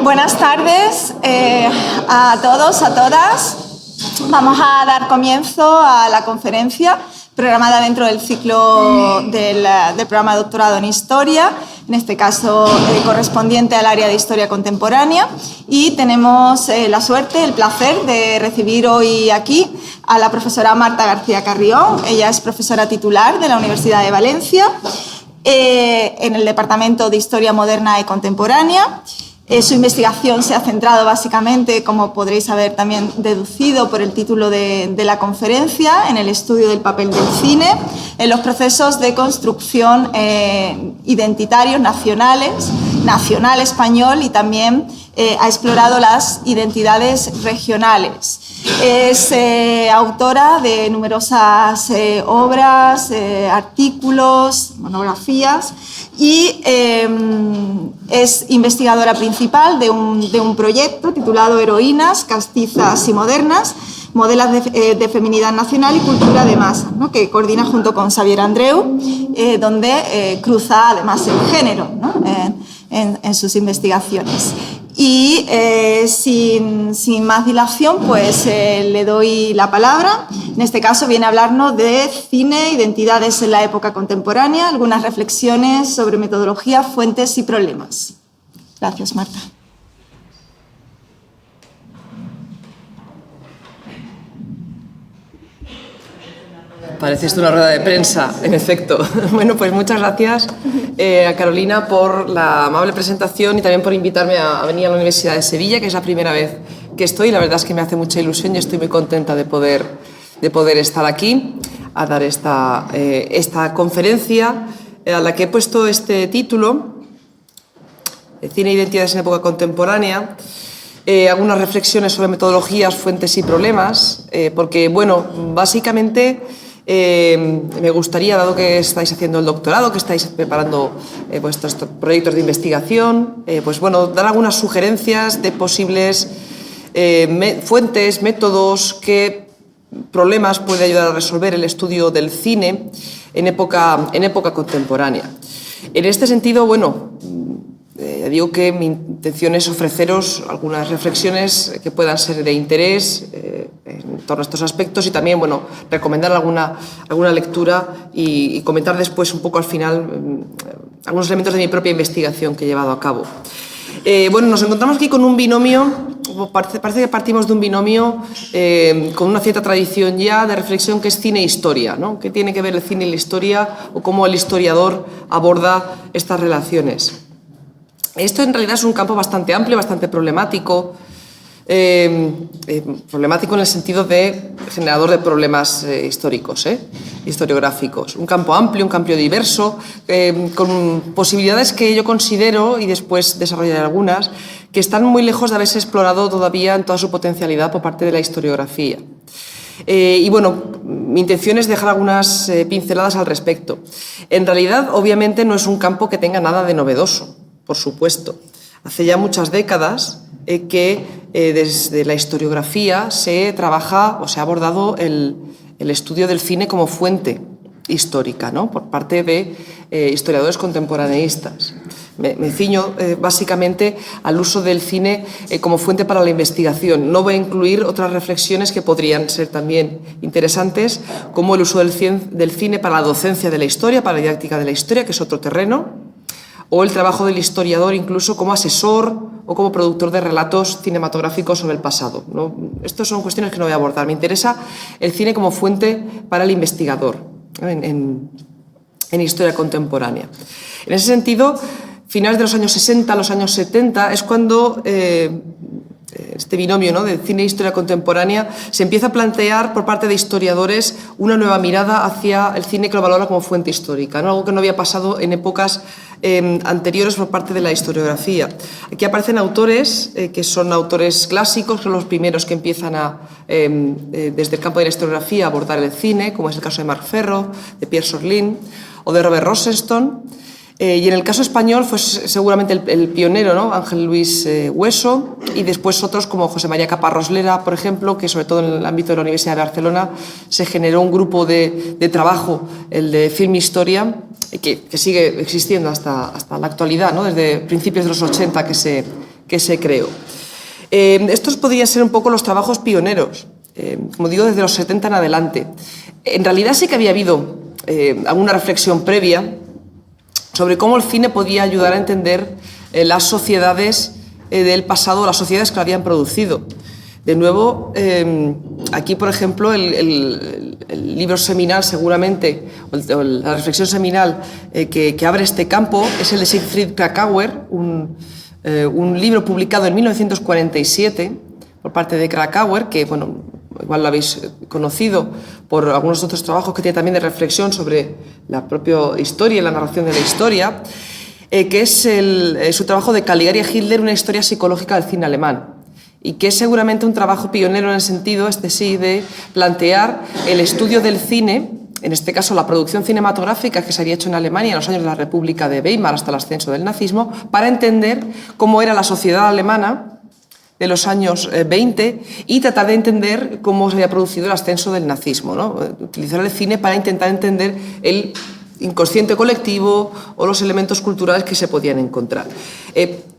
Buenas tardes a todos, a todas. Vamos a dar comienzo a la conferencia programada dentro del ciclo del programa de doctorado en Historia, en este caso correspondiente al área de Historia Contemporánea. Y tenemos la suerte, el placer de recibir hoy aquí a la profesora Marta García Carrión. Ella es profesora titular de la Universidad de Valencia en el Departamento de Historia Moderna y Contemporánea. Su investigación se ha centrado básicamente, como podréis haber también deducido por el título de la conferencia, en el estudio del papel del cine, en los procesos de construcción identitarios nacionales, nacional español, y también ha explorado las identidades regionales. Es autora de numerosas obras, artículos, monografías, y es investigadora principal de un proyecto titulado Heroínas, Castizas y Modernas, modelos de feminidad nacional y cultura de masa, ¿no?, que coordina junto con Xavier Andreu, donde cruza además el género, ¿no?, en sus investigaciones. Y sin más dilación, pues le doy la palabra. En este caso viene a hablarnos de cine, identidades en la época contemporánea, algunas reflexiones sobre metodología, fuentes y problemas. Gracias, Marta. Parece esto una rueda de prensa, en efecto. Bueno, pues muchas gracias a Carolina por la amable presentación y también por invitarme a venir a la Universidad de Sevilla, que es la primera vez que estoy. La verdad es que me hace mucha ilusión y estoy muy contenta de poder estar aquí a dar esta conferencia a la que he puesto este título, Cine e identidades en época contemporánea. Algunas reflexiones sobre metodologías, fuentes y problemas, porque, bueno, básicamente me gustaría, dado que estáis haciendo el doctorado, que estáis preparando vuestros proyectos de investigación, pues bueno, dar algunas sugerencias de posibles fuentes, métodos, qué problemas puede ayudar a resolver el estudio del cine en época contemporánea. En este sentido, bueno, digo que mi intención es ofreceros algunas reflexiones que puedan ser de interés en torno a estos aspectos y también, bueno, recomendar alguna lectura y comentar después un poco al final algunos elementos de mi propia investigación que he llevado a cabo. Bueno, nos encontramos aquí con un binomio, parece que partimos de un binomio con una cierta tradición ya de reflexión, que es cine e historia, ¿no? ¿Qué tiene que ver el cine y la historia, o cómo el historiador aborda estas relaciones? Esto en realidad es un campo bastante amplio, bastante problemático, problemático en el sentido de generador de problemas históricos, historiográficos. Un campo amplio, un campo diverso, con posibilidades que yo considero, y después desarrollaré algunas, que están muy lejos de haberse explorado todavía en toda su potencialidad por parte de la historiografía. Y bueno, mi intención es dejar algunas pinceladas al respecto. En realidad, obviamente, no es un campo que tenga nada de novedoso. Por supuesto, hace ya muchas décadas que desde la historiografía se trabaja o se ha abordado el estudio del cine como fuente histórica, ¿no?, por parte de historiadores contemporaneistas. Me ciño básicamente al uso del cine como fuente para la investigación. No voy a incluir otras reflexiones que podrían ser también interesantes, como el uso del cine para la docencia de la historia, para la didáctica de la historia, que es otro terreno, o el trabajo del historiador incluso como asesor o como productor de relatos cinematográficos sobre el pasado, ¿no? Estas son cuestiones que no voy a abordar. Me interesa el cine como fuente para el investigador en historia contemporánea. En ese sentido, finales de los años 60, los años 70, es cuando este binomio, ¿no?, de cine e historia contemporánea se empieza a plantear por parte de historiadores una nueva mirada hacia el cine que lo valora como fuente histórica, ¿no?, algo que no había pasado en épocas anteriores por parte de la historiografía. Aquí aparecen autores que son autores clásicos, que son los primeros que empiezan desde el campo de la historiografía a abordar el cine, como es el caso de Marc Ferro, de Pierre Sorlin o de Robert Rosenstone. Y en el caso español fue seguramente el pionero, ¿no?, Ángel Luis Hueso, y después otros como José María Caparrós Lera, por ejemplo, que sobre todo en el ámbito de la Universidad de Barcelona se generó un grupo de trabajo, el de Film Historia, que sigue existiendo hasta la actualidad, ¿no?, desde principios de los 80 que que se creó. Estos podrían ser un poco los trabajos pioneros, como digo, desde los 70 en adelante. En realidad sí que había habido alguna reflexión previa sobre cómo el cine podía ayudar a entender las sociedades del pasado, las sociedades que lo habían producido. De nuevo, aquí, por ejemplo, el libro seminal, seguramente, o la reflexión seminal que abre este campo es el de Siegfried Kracauer, un libro publicado en 1947 por parte de Kracauer, que, bueno, igual lo habéis conocido por algunos otros trabajos que tiene también de reflexión sobre la propia historia y la narración de la historia, que es su trabajo de Caligari y Hitler, una historia psicológica del cine alemán, y que es seguramente un trabajo pionero en el sentido, sí, de plantear el estudio del cine, en este caso la producción cinematográfica que se había hecho en Alemania en los años de la República de Weimar hasta el ascenso del nazismo, para entender cómo era la sociedad alemana de los años 20 y tratar de entender cómo se había producido el ascenso del nazismo, ¿no? Utilizar el cine para intentar entender el inconsciente colectivo o los elementos culturales que se podían encontrar.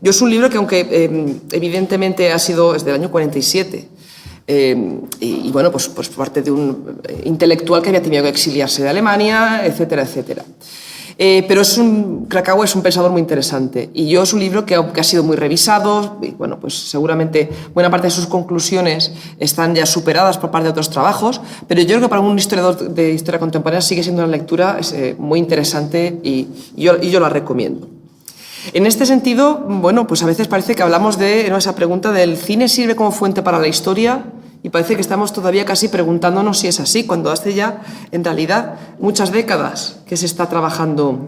Yo es un libro que, aunque evidentemente es del año 47, y bueno, pues parte de un intelectual que había tenido que exiliarse de Alemania, etcétera, etcétera. Pero Kracauer es un pensador muy interesante, y yo es un libro que ha sido muy revisado, y bueno, pues seguramente buena parte de sus conclusiones están ya superadas por parte de otros trabajos, pero yo creo que para un historiador de historia contemporánea sigue siendo una lectura muy interesante y yo la recomiendo. En este sentido, bueno, pues a veces parece que hablamos de esa pregunta del ¿cine sirve como fuente para la historia? Y parece que estamos todavía casi preguntándonos si es así, cuando hace ya, en realidad, muchas décadas que se está trabajando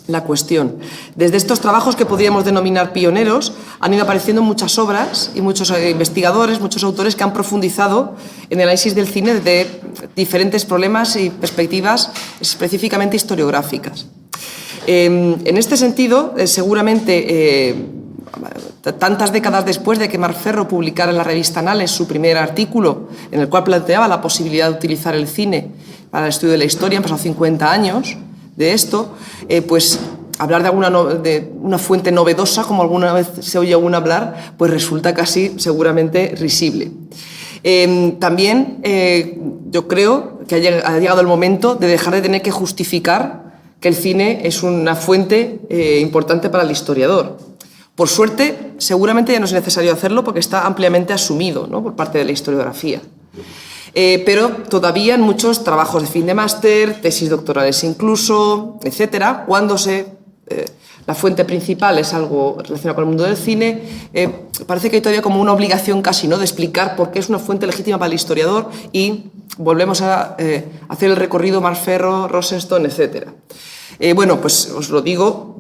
la cuestión. Desde estos trabajos que podríamos denominar pioneros, han ido apareciendo muchas obras y muchos investigadores, muchos autores que han profundizado en el análisis del cine desde diferentes problemas y perspectivas específicamente historiográficas. En este sentido, seguramente, tantas décadas después de que Marc Ferro publicara en la revista Annales su primer artículo en el cual planteaba la posibilidad de utilizar el cine para el estudio de la historia, han pasado 50 años de esto, pues hablar de una fuente novedosa, como alguna vez se oye aún hablar, pues resulta casi seguramente risible. También yo creo que ha llegado el momento de dejar de tener que justificar que el cine es una fuente importante para el historiador. Por suerte, seguramente ya no es necesario hacerlo porque está ampliamente asumido, ¿no?, por parte de la historiografía. Pero todavía en muchos trabajos de fin de máster, tesis doctorales incluso, etcétera, cuando la fuente principal es algo relacionado con el mundo del cine, parece que hay todavía como una obligación casi, ¿no?, de explicar por qué es una fuente legítima para el historiador, y volvemos a hacer el recorrido Marc Ferro, Rosenstone, etcétera. Bueno, pues os lo digo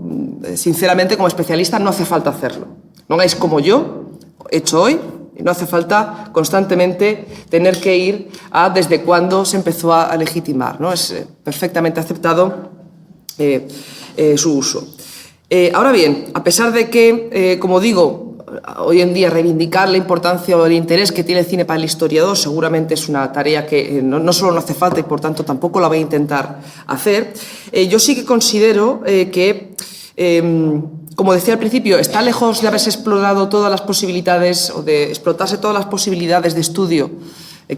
sinceramente, como especialista no hace falta hacerlo. No hagáis como yo he hecho hoy, y no hace falta constantemente tener que ir a desde cuándo se empezó a legitimar, ¿no? Es perfectamente aceptado su uso. Ahora bien, a pesar de que, como digo, hoy en día reivindicar la importancia o el interés que tiene el cine para el historiador seguramente es una tarea que no solo no hace falta y por tanto tampoco la voy a intentar hacer, yo sí que considero que, como decía al principio, está lejos de haberse explorado todas las posibilidades o de explotarse todas las posibilidades de estudio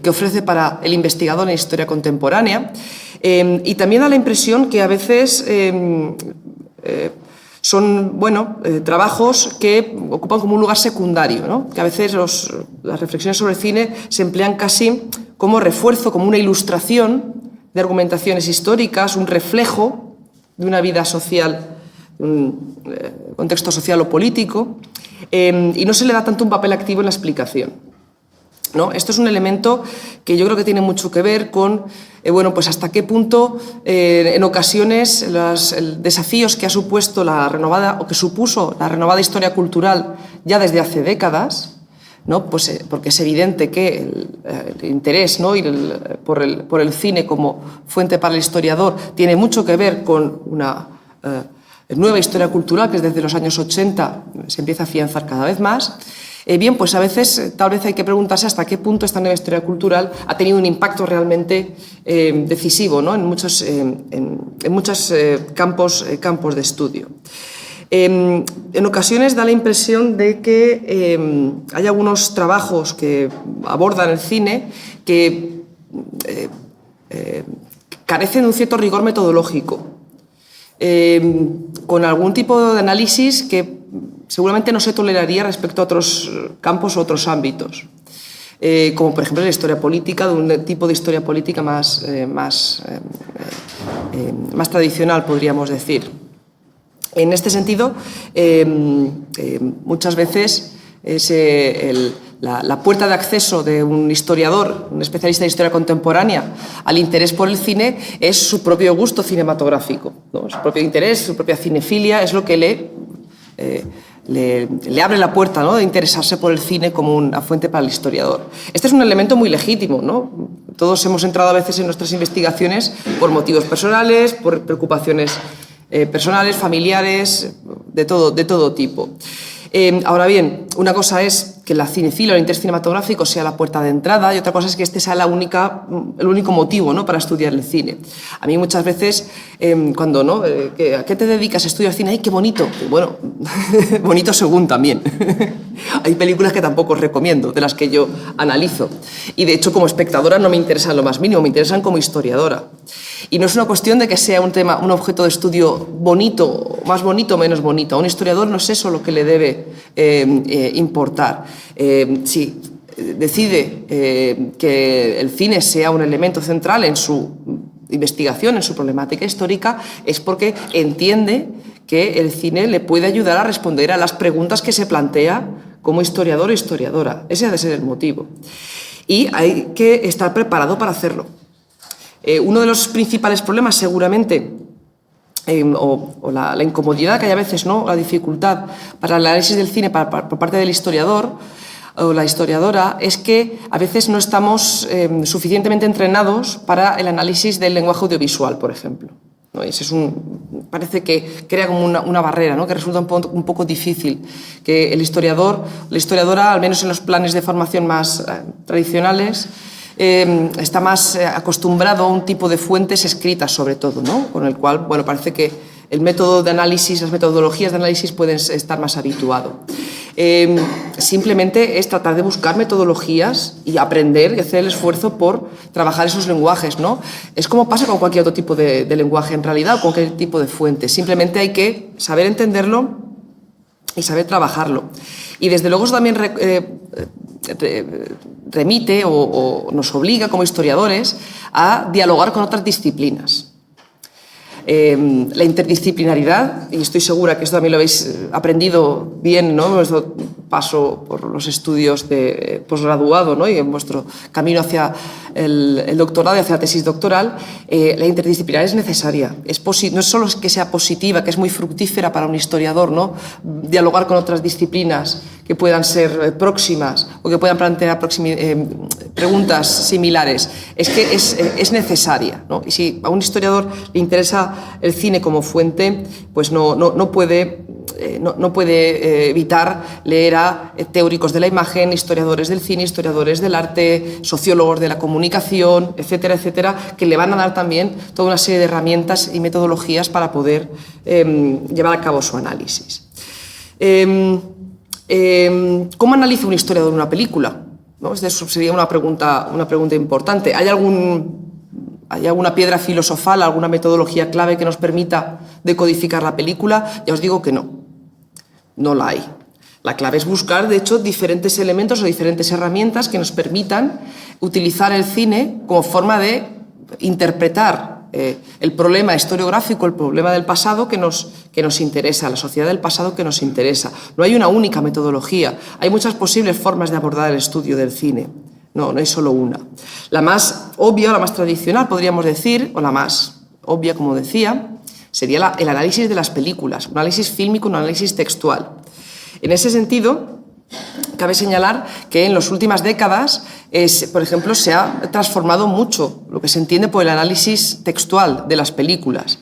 que ofrece para el investigador en historia contemporánea, y también da la impresión que a veces son trabajos que ocupan como un lugar secundario, ¿no? Que a veces las reflexiones sobre el cine se emplean casi como refuerzo, como una ilustración de argumentaciones históricas, un reflejo de una vida social, de un contexto social o político, y no se le da tanto un papel activo en la explicación, ¿no? Esto es un elemento que yo creo que tiene mucho que ver con pues hasta qué punto en ocasiones los desafíos que ha supuesto que supuso la renovada historia cultural ya desde hace décadas, ¿no? Pues, porque es evidente que el interés, ¿no?, por el cine como fuente para el historiador tiene mucho que ver con una nueva historia cultural que desde los años 80 se empieza a afianzar cada vez más. Bien, pues a veces tal vez hay que preguntarse hasta qué punto esta nueva historia cultural ha tenido un impacto realmente decisivo, ¿no?, en muchos campos de estudio. En ocasiones da la impresión de que hay algunos trabajos que abordan el cine que carecen de un cierto rigor metodológico, con algún tipo de análisis que seguramente no se toleraría respecto a otros campos o otros ámbitos, como por ejemplo la historia política, de un tipo de historia política más tradicional, podríamos decir. En este sentido, muchas veces la puerta de acceso de un historiador, un especialista de historia contemporánea, al interés por el cine es su propio gusto cinematográfico, ¿no? Su propio interés, su propia cinefilia, es lo que le abre la puerta, ¿no?, de interesarse por el cine como una fuente para el historiador. Este es un elemento muy legítimo, ¿no? Todos hemos entrado a veces en nuestras investigaciones por motivos personales, por preocupaciones personales, familiares, de todo tipo. Ahora bien, una cosa es que la cinefilia o el interés cinematográfico sea la puerta de entrada y otra cosa es que este sea el único motivo, ¿no?, para estudiar el cine. A mí muchas veces, cuando, ¿no?, ¿a qué te dedicas? A estudiar cine. ¡Ay, qué bonito! Bueno, bonito según también. Hay películas que tampoco os recomiendo, de las que yo analizo. Y de hecho, como espectadora no me interesan lo más mínimo, me interesan como historiadora. Y no es una cuestión de que sea un objeto de estudio bonito, más bonito o menos bonito. A un historiador no es eso lo que le debe importar. Si decide que el cine sea un elemento central en su investigación, en su problemática histórica, es porque entiende que el cine le puede ayudar a responder a las preguntas que se plantea como historiador o historiadora. Ese ha de ser el motivo. Y hay que estar preparado para hacerlo. Uno de los principales problemas, seguramente, o la incomodidad que hay a veces, ¿no?, la dificultad para el análisis del cine por parte del historiador o la historiadora, es que a veces no estamos suficientemente entrenados para el análisis del lenguaje audiovisual, por ejemplo, ¿no? Ese parece que crea como una barrera, ¿no?, que resulta un poco difícil, que el historiador, la historiadora, al menos en los planes de formación más tradicionales, está más acostumbrado a un tipo de fuentes escritas, sobre todo, ¿no?, con el cual, bueno, parece que el método de análisis, las metodologías de análisis pueden estar más habituado. Simplemente es tratar de buscar metodologías y aprender y hacer el esfuerzo por trabajar esos lenguajes, ¿no? Es como pasa con cualquier otro tipo de lenguaje en realidad, o con cualquier tipo de fuente. Simplemente hay que saber entenderlo y saber trabajarlo. Y desde luego eso también remite o nos obliga como historiadores a dialogar con otras disciplinas. La interdisciplinaridad, y estoy segura que esto también lo habéis aprendido bien, ¿no?, en vuestro paso por los estudios de posgraduado, ¿no?, y en vuestro camino hacia el doctorado y hacia la tesis doctoral, la interdisciplinaridad es necesaria. No es solo que sea positiva, que es muy fructífera para un historiador, ¿no?, dialogar con otras disciplinas que puedan ser próximas o que puedan plantear preguntas similares. Es que es necesaria, ¿no? Y si a un historiador le interesa el cine como fuente, pues no puede evitar leer a teóricos de la imagen, historiadores del cine, historiadores del arte, sociólogos de la comunicación, etcétera, etcétera, que le van a dar también toda una serie de herramientas y metodologías para poder llevar a cabo su análisis. ¿Cómo analiza un historiador una película? ¿No? Eso sería una pregunta importante. ¿Hay alguna piedra filosofal, alguna metodología clave que nos permita decodificar la película? Ya os digo que no la hay. La clave es buscar, de hecho, diferentes elementos o diferentes herramientas que nos permitan utilizar el cine como forma de interpretar el problema historiográfico, el problema del pasado que nos interesa, la sociedad del pasado que nos interesa. No hay una única metodología, hay muchas posibles formas de abordar el estudio del cine. No hay solo una. La más obvia, la más tradicional, podríamos decir, o la más obvia, como decía, sería el análisis de las películas, un análisis fílmico, un análisis textual. En ese sentido, cabe señalar que en las últimas décadas, por ejemplo, se ha transformado mucho lo que se entiende por el análisis textual de las películas,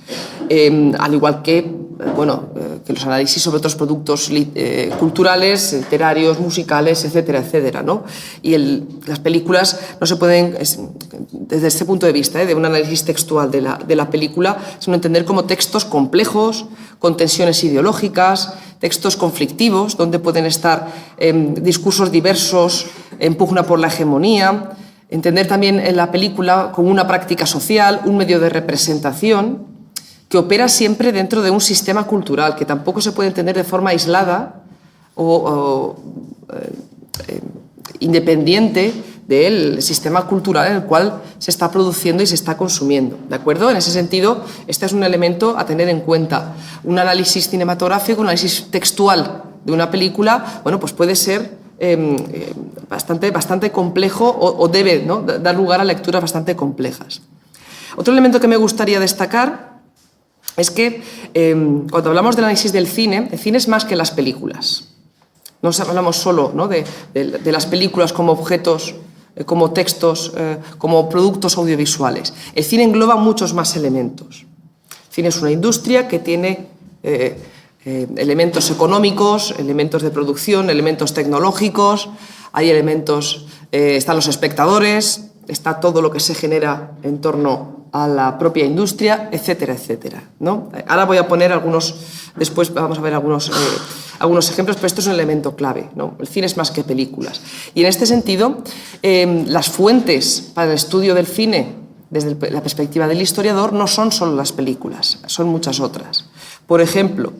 al igual que que los análisis sobre otros productos culturales, literarios, musicales, etcétera, etcétera, ¿no? Y las películas no se pueden, desde este punto de vista, de un análisis textual de la película, sino entender como textos complejos, con tensiones ideológicas, textos conflictivos, donde pueden estar discursos diversos en pugna por la hegemonía, entender también en la película como una práctica social, un medio de representación, que opera siempre dentro de un sistema cultural, que tampoco se puede entender de forma aislada o independiente del sistema cultural en el cual se está produciendo y se está consumiendo, ¿de acuerdo? En ese sentido, este es un elemento a tener en cuenta. Un análisis cinematográfico, un análisis textual de una película, bueno, pues puede ser bastante complejo o debe, ¿no?, dar lugar a lecturas bastante complejas. Otro elemento que me gustaría destacar es que cuando hablamos del análisis del cine, el cine es más que las películas. No hablamos solo, ¿no?, de las películas como objetos, como textos, como productos audiovisuales. El cine engloba muchos más elementos. El cine es una industria que tiene elementos económicos, elementos de producción, elementos tecnológicos, hay elementos, están los espectadores, está todo lo que se genera en torno a la propia industria, etcétera, etcétera, ¿no? Ahora voy a poner después vamos a ver algunos ejemplos, pero esto es un elemento clave, ¿no? El cine es más que películas. Y en este sentido, las fuentes para el estudio del cine desde la perspectiva del historiador no son solo las películas, son muchas otras. Por ejemplo,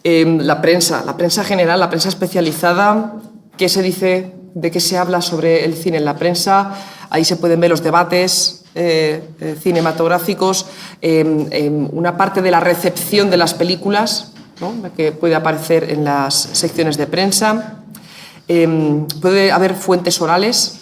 la prensa general, la prensa especializada, ¿qué se dice? ¿De qué se habla sobre el cine en la prensa? Ahí se pueden ver los debates cinematográficos, una parte de la recepción de las películas, ¿no?, que puede aparecer en las secciones de prensa. Puede haber fuentes orales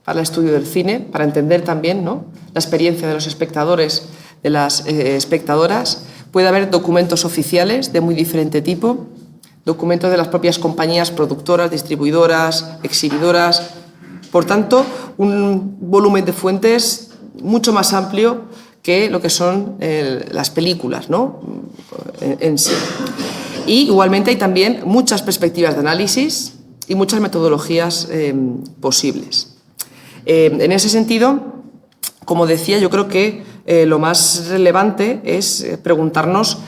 para el estudio del cine, para entender también, ¿no?, la experiencia de los espectadores, de las espectadoras. Puede haber documentos oficiales de muy diferente tipo, documentos de las propias compañías productoras, distribuidoras, exhibidoras. Por tanto, un volumen de fuentes mucho más amplio que lo que son las películas, ¿no?, en sí. Y igualmente hay también muchas perspectivas de análisis y muchas metodologías posibles. En ese sentido, como decía, yo creo que lo más relevante es preguntarnos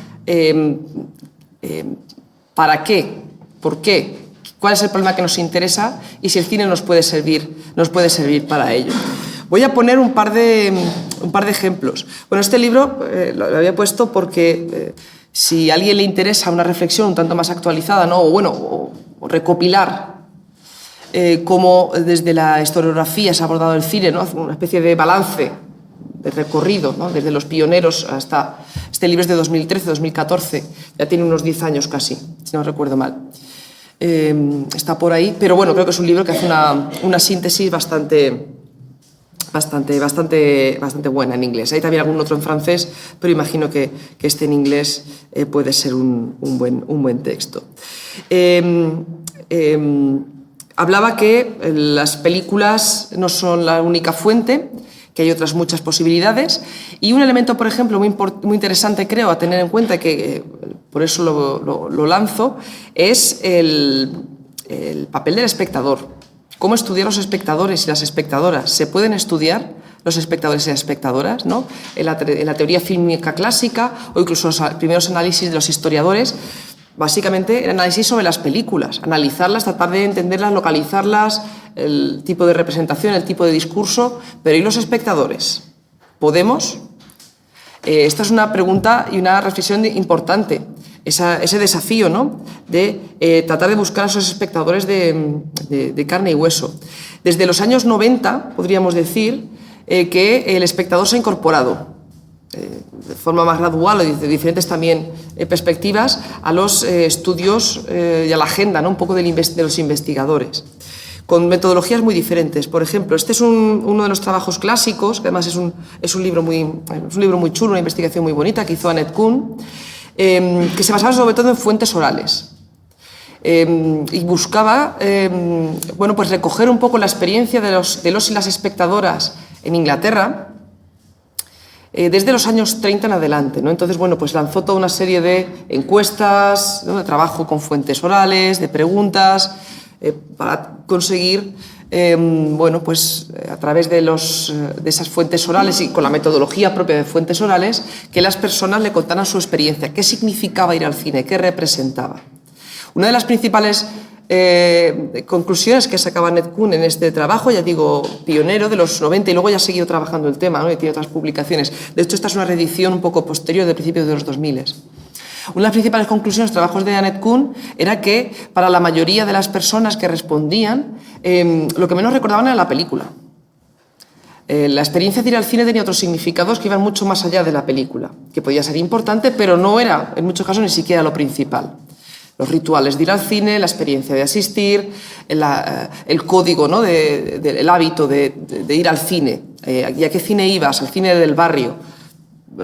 ¿para qué? ¿Por qué? ¿Cuál es el problema que nos interesa? Y si el cine nos puede servir para ello. Voy a poner un par de ejemplos. Bueno, este libro lo había puesto porque si a alguien le interesa una reflexión un tanto más actualizada, ¿no?, o recopilar cómo desde la historiografía se ha abordado el cine, ¿no?, una especie de balance, de recorrido, ¿no?, desde los pioneros hasta... Este libro es de 2013-2014, ya tiene unos 10 años casi, si no recuerdo mal. Está por ahí, pero bueno, creo que es un libro que hace una síntesis bastante buena en inglés. Hay también algún otro en francés, pero imagino que este en inglés puede ser un buen texto. Hablaba que las películas no son la única fuente, que hay otras muchas posibilidades, y un elemento, por ejemplo, muy interesante, creo, a tener en cuenta, que por eso lo lanzo, es el papel del espectador. ¿Cómo estudiar los espectadores y las espectadoras? ¿Se pueden estudiar los espectadores y las espectadoras, ¿no?, en la teoría fílmica clásica, o incluso los primeros análisis de los historiadores? Básicamente el análisis sobre las películas, analizarlas, tratar de entenderlas, localizarlas, el tipo de representación, el tipo de discurso, pero ¿y los espectadores? ¿Podemos? Esta es una pregunta y una reflexión importante, ese desafío, ¿no?, de tratar de buscar a esos espectadores de carne y hueso. Desde los años 90, podríamos decir, que el espectador se ha incorporado de forma más gradual o de diferentes también perspectivas a los estudios y a la agenda, ¿no?, un poco de los investigadores, con metodologías muy diferentes. Por ejemplo, este es uno de los trabajos clásicos, que además es un libro muy chulo, una investigación muy bonita que hizo Annette Kuhn, que se basaba sobre todo en fuentes orales. Y buscaba pues recoger un poco la experiencia de los y las espectadoras en Inglaterra, desde los años 30 en adelante, ¿no? Entonces, bueno, pues lanzó toda una serie de encuestas, ¿no?, de trabajo con fuentes orales, de preguntas, para conseguir, bueno, pues a través de esas fuentes orales y con la metodología propia de fuentes orales, que las personas le contaran su experiencia, qué significaba ir al cine, qué representaba. Una de las principales conclusiones que sacaba Annette Kuhn en este trabajo, ya digo, pionero de los 90, y luego ya ha seguido trabajando el tema, ¿no?, y tiene otras publicaciones. De hecho, esta es una reedición un poco posterior, de principios de los 2000. Una de las principales conclusiones de los trabajos de Annette Kuhn era que para la mayoría de las personas que respondían, lo que menos recordaban era la película. La experiencia de ir al cine tenía otros significados que iban mucho más allá de la película, que podía ser importante, pero no era, en muchos casos, ni siquiera lo principal. Los rituales de ir al cine, la experiencia de asistir, el código, ¿no?, el hábito de ir al cine. ¿Y a qué cine ibas? Al cine del barrio.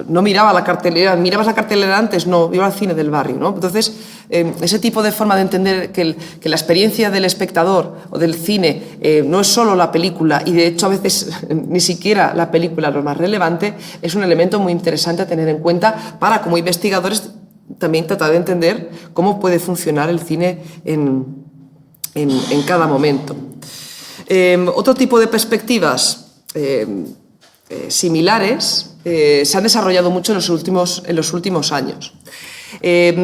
No miraba la cartelera, mirabas la cartelera antes, no, iba al cine del barrio, ¿no? Entonces, ese tipo de forma de entender que la experiencia del espectador o del cine no es solo la película, y de hecho a veces ni siquiera la película es lo más relevante, es un elemento muy interesante a tener en cuenta para, como investigadores, también tratar de entender cómo puede funcionar el cine en cada momento. Otro tipo de perspectivas similares se han desarrollado mucho en los últimos años.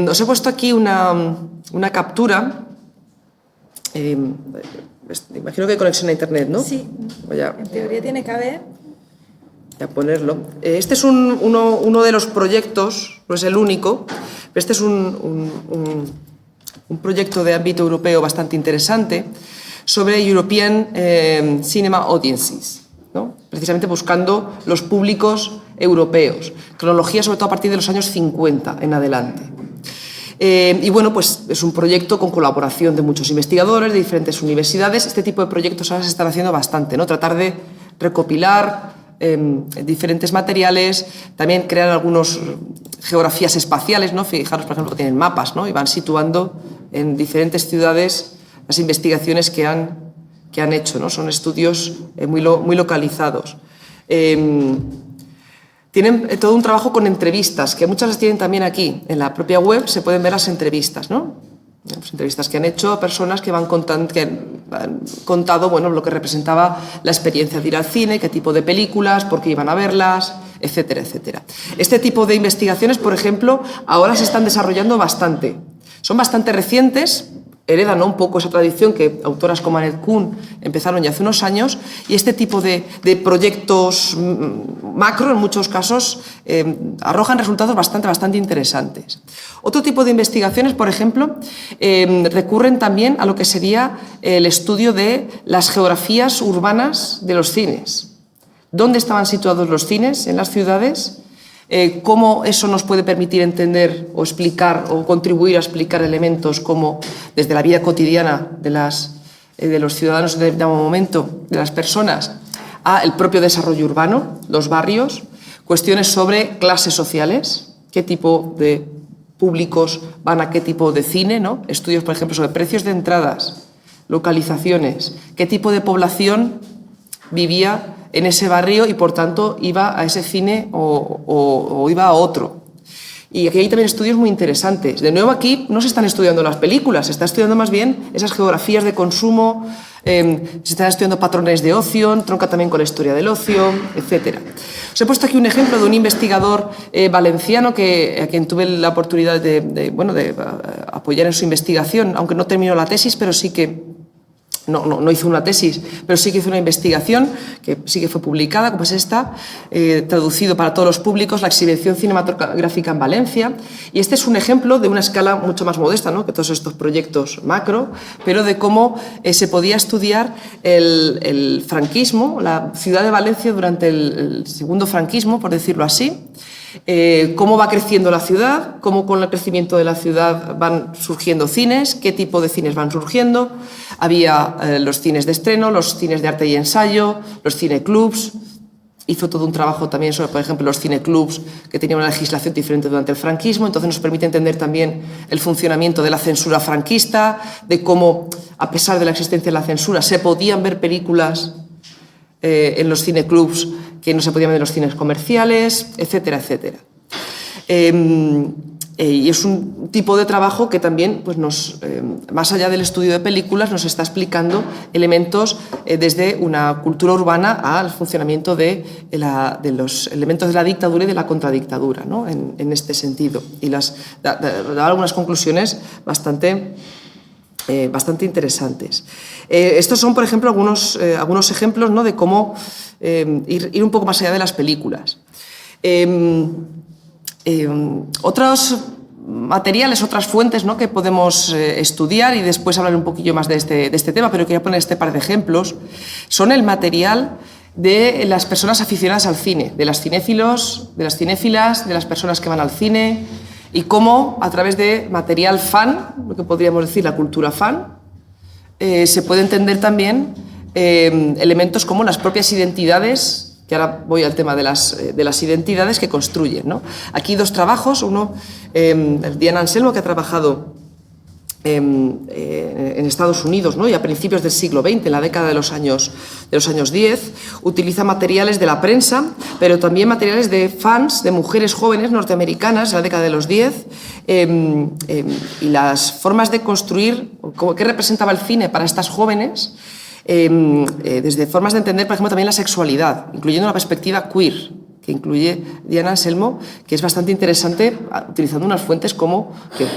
Os he puesto aquí una captura. Imagino que hay conexión a internet, ¿no? Sí, en teoría tiene que haber. Voy a ponerlo. Este es uno de los proyectos, no es el único, pero este es un proyecto de ámbito europeo bastante interesante sobre European Cinema Audiences, ¿no?, precisamente buscando los públicos europeos, cronología sobre todo a partir de los años 50 en adelante. Y bueno, pues es un proyecto con colaboración de muchos investigadores de diferentes universidades. Este tipo de proyectos ahora se están haciendo bastante, ¿no?, tratar de recopilar diferentes materiales, también crear algunas geografías espaciales, ¿no? Fijaros, por ejemplo, que tienen mapas, ¿no?, y van situando en diferentes ciudades las investigaciones que han hecho, ¿no? Son estudios muy localizados. Tienen todo un trabajo con entrevistas, que muchas las tienen también aquí. En la propia web se pueden ver las entrevistas, ¿no? Pues entrevistas que han hecho a personas que han contado, bueno, lo que representaba la experiencia de ir al cine, qué tipo de películas, por qué iban a verlas, etcétera, etcétera. Este tipo de investigaciones, por ejemplo, ahora se están desarrollando bastante. Son bastante recientes, heredan, ¿no?, un poco esa tradición que autoras como Annette Kuhn empezaron ya hace unos años, y este tipo de proyectos macro, en muchos casos, arrojan resultados bastante interesantes. Otro tipo de investigaciones, por ejemplo, recurren también a lo que sería el estudio de las geografías urbanas de los cines. ¿Dónde estaban situados los cines en las ciudades? Cómo eso nos puede permitir entender o explicar o contribuir a explicar elementos como desde la vida cotidiana de los ciudadanos en determinado momento, de las personas, a el propio desarrollo urbano, los barrios, cuestiones sobre clases sociales, qué tipo de públicos van a qué tipo de cine, ¿no? Estudios, por ejemplo, sobre precios de entradas, localizaciones, qué tipo de población vivía en ese barrio y, por tanto, iba a ese cine o iba a otro. Y aquí hay también estudios muy interesantes. De nuevo, aquí no se están estudiando las películas, se está estudiando más bien esas geografías de consumo, se están estudiando patrones de ocio, tronca también con la historia del ocio, etc. Os he puesto aquí un ejemplo de un investigador valenciano a quien tuve la oportunidad de apoyar en su investigación, aunque no terminó la tesis, pero sí que no hizo una tesis, pero sí que hizo una investigación que sí que fue publicada, como es esta, traducido para todos los públicos, la exhibición cinematográfica en Valencia. Y este es un ejemplo de una escala mucho más modesta, ¿no?, que todos estos proyectos macro, pero de cómo se podía estudiar el franquismo, la ciudad de Valencia durante el segundo franquismo, por decirlo así. Cómo va creciendo la ciudad, cómo con el crecimiento de la ciudad van surgiendo cines, qué tipo de cines van surgiendo. Había los cines de estreno, los cines de arte y ensayo, los cineclubs. Hizo todo un trabajo también sobre, por ejemplo, los cineclubs que tenían una legislación diferente durante el franquismo, entonces nos permite entender también el funcionamiento de la censura franquista, de cómo, a pesar de la existencia de la censura, se podían ver películas en los cineclubs que no se podían ver en los cines comerciales, etcétera, etcétera. Y es un tipo de trabajo que también, pues más allá del estudio de películas, nos está explicando elementos desde una cultura urbana al funcionamiento de los elementos de la dictadura y de la contradictadura, ¿no? En este sentido. Y da algunas conclusiones bastante interesantes. Estos son, por ejemplo, algunos ejemplos, ¿no?, de cómo ir un poco más allá de las películas. Otros materiales, otras fuentes, ¿no?, que podemos estudiar, y después hablar un poquillo más de este tema, pero quería poner este par de ejemplos, son el material de las personas aficionadas al cine, de los cinéfilos, de las cinéfilas, de las personas que van al cine, y cómo a través de material fan, lo que podríamos decir la cultura fan, se puede entender también elementos como las propias identidades, que ahora voy al tema de las identidades que construyen, ¿no? Aquí dos trabajos, uno, Diana Anselmo, que ha trabajado en Estados Unidos, ¿no?, y a principios del siglo XX, en la década de los años 10, utiliza materiales de la prensa, pero también materiales de fans, de mujeres jóvenes norteamericanas, en la década de los 10, y las formas de construir, qué representaba el cine para estas jóvenes, desde formas de entender, por ejemplo, también la sexualidad, incluyendo una perspectiva queer, que incluye Diana Anselmo, que es bastante interesante, utilizando unas fuentes como que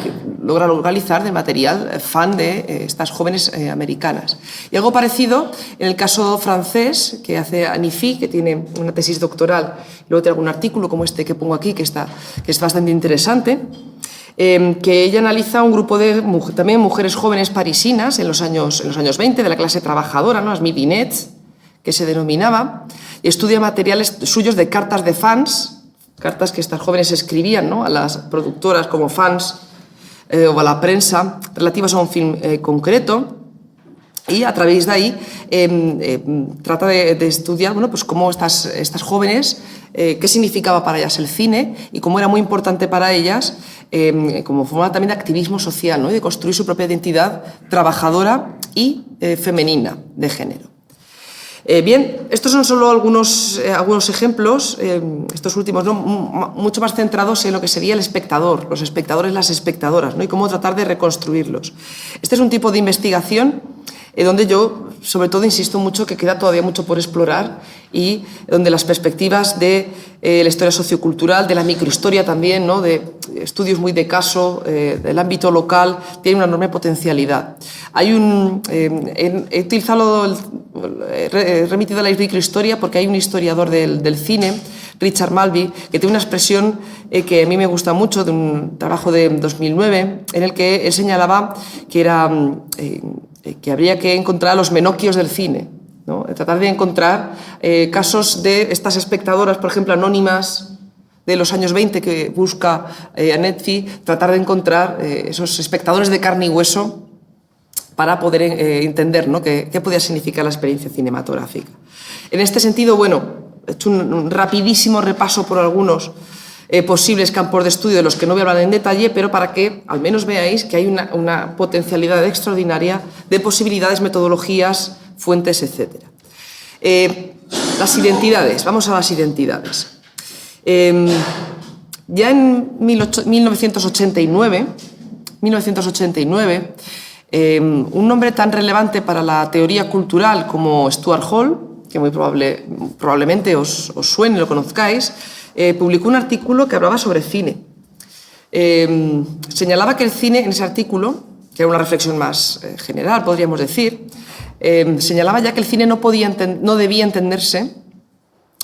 logra localizar de material fan de estas jóvenes americanas. Y algo parecido en el caso francés, que hace Anifi, que tiene una tesis doctoral, y luego tiene algún artículo como este que pongo aquí, que es bastante interesante, que ella analiza un grupo de también mujeres jóvenes parisinas en los años 20, de la clase trabajadora, ¿no?, las midinettes, que se denominaba, y estudia materiales suyos de cartas de fans, cartas que estas jóvenes escribían, ¿no?, a las productoras como fans o a la prensa, relativas a un film concreto, y a través de ahí trata de estudiar, bueno, pues cómo estas jóvenes, qué significaba para ellas el cine y cómo era muy importante para ellas como forma también de activismo social, ¿no?, y de construir su propia identidad trabajadora y femenina de género. Bien, estos son solo algunos ejemplos, estos últimos, ¿no?, mucho más centrados en lo que sería el espectador, los espectadores, las espectadoras, ¿no?, y cómo tratar de reconstruirlos. Este es un tipo de investigación donde yo, sobre todo, insisto mucho que queda todavía mucho por explorar, y donde las perspectivas de la historia sociocultural, de la microhistoria también, ¿no?, de estudios muy de caso, del ámbito local, tienen una enorme potencialidad. He utilizado, he remitido a la microhistoria porque hay un historiador del cine, Richard Malby, que tiene una expresión que a mí me gusta mucho, de un trabajo de 2009, en el que él señalaba que habría que encontrar los menocchios del cine, ¿no?, tratar de encontrar casos de estas espectadoras, por ejemplo, anónimas de los años 20 que busca Anetfi, tratar de encontrar esos espectadores de carne y hueso para poder entender, ¿no?, qué podía significar la experiencia cinematográfica. En este sentido, bueno, he hecho un rapidísimo repaso por algunos posibles campos de estudio de los que no voy a hablar en detalle, pero para que al menos veáis que hay una potencialidad extraordinaria de posibilidades, metodologías, fuentes, etc. Las identidades, vamos a las identidades. Ya en 1989, un nombre tan relevante para la teoría cultural como Stuart Hall, que muy probablemente os suene, lo conozcáis, publicó un artículo que hablaba sobre cine. Señalaba que el cine, en ese artículo, que era una reflexión más general, podríamos decir, señalaba ya que el cine no debía entenderse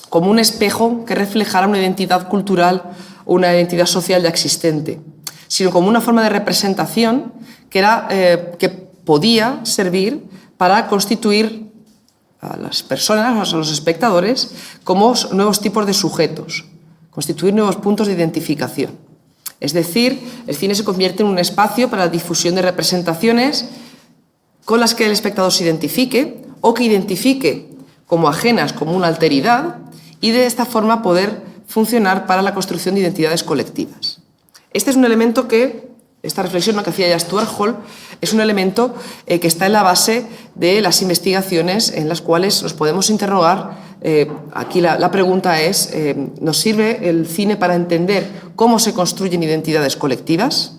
como un espejo que reflejara una identidad cultural o una identidad social ya existente, sino como una forma de representación que podía servir para constituir a las personas, a los espectadores, como nuevos tipos de sujetos, constituir nuevos puntos de identificación. Es decir, el cine se convierte en un espacio para la difusión de representaciones con las que el espectador se identifique o que identifique como ajenas, como una alteridad, y de esta forma poder funcionar para la construcción de identidades colectivas. Este es un elemento que esta reflexión, ¿no?, que hacía ya Stuart Hall, es un elemento que está en la base de las investigaciones en las cuales nos podemos interrogar. Aquí la pregunta es, ¿nos sirve el cine para entender cómo se construyen identidades colectivas?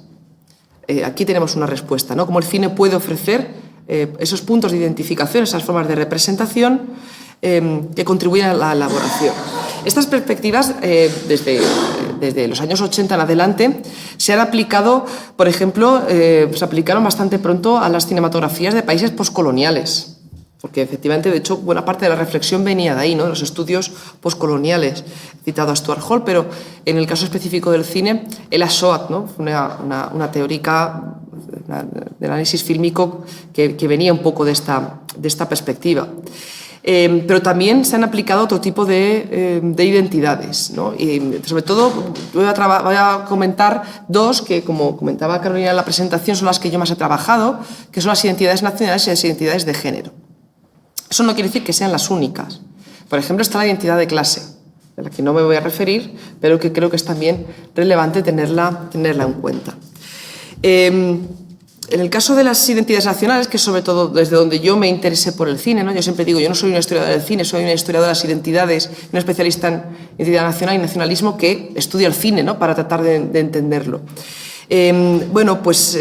Aquí tenemos una respuesta, ¿no? Cómo el cine puede ofrecer esos puntos de identificación, esas formas de representación que contribuyen a la elaboración. Estas perspectivas, desde los años 80 en adelante, se han aplicado, por ejemplo, se aplicaron bastante pronto a las cinematografías de países poscoloniales, porque efectivamente, de hecho, buena parte de la reflexión venía de ahí, ¿no?, de los estudios poscoloniales. He citado a Stuart Hall, pero en el caso específico del cine, Ella Shoat, ¿no?, fue una teórica del análisis fílmico que venía un poco de esta perspectiva. Pero también se han aplicado otro tipo de identidades, ¿no? Y sobre todo voy a comentar dos que, como comentaba Carolina en la presentación, son las que yo más he trabajado, que son las identidades nacionales y las identidades de género. Eso no quiere decir que sean las únicas. Por ejemplo, está la identidad de clase, de la que no me voy a referir, pero que creo que es también relevante tenerla en cuenta. En el caso de las identidades nacionales, que es sobre todo desde donde yo me interesé por el cine, ¿no? Yo siempre digo, yo no soy una historiadora del cine, soy una historiadora de las identidades, una especialista en identidad nacional y nacionalismo que estudia el cine, ¿no?, para tratar de entenderlo. Bueno, pues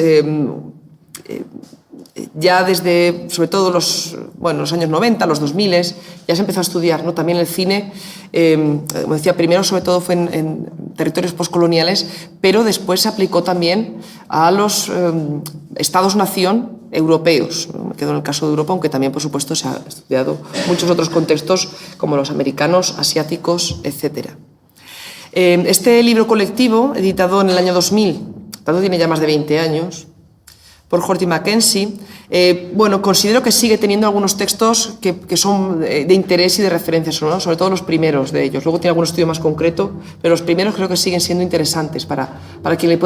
ya desde, sobre todo los años 90, los 2000, ya se empezó a estudiar, ¿no?, también el cine, como decía, primero sobre todo fue en territorios postcoloniales, pero después se aplicó también a los estados-nación europeos. Me quedo en el caso de Europa, aunque también, por supuesto, se ha estudiado muchos otros contextos, como los americanos, asiáticos, etc. Este libro colectivo, editado en el año 2000, tanto tiene ya más de 20 años, por Horty Mackenzie, considero que sigue teniendo algunos textos que son de interés y de referencia, ¿no?, sobre todo los primeros de ellos. Luego tiene algún estudio más concreto, pero los primeros creo que siguen siendo interesantes para quien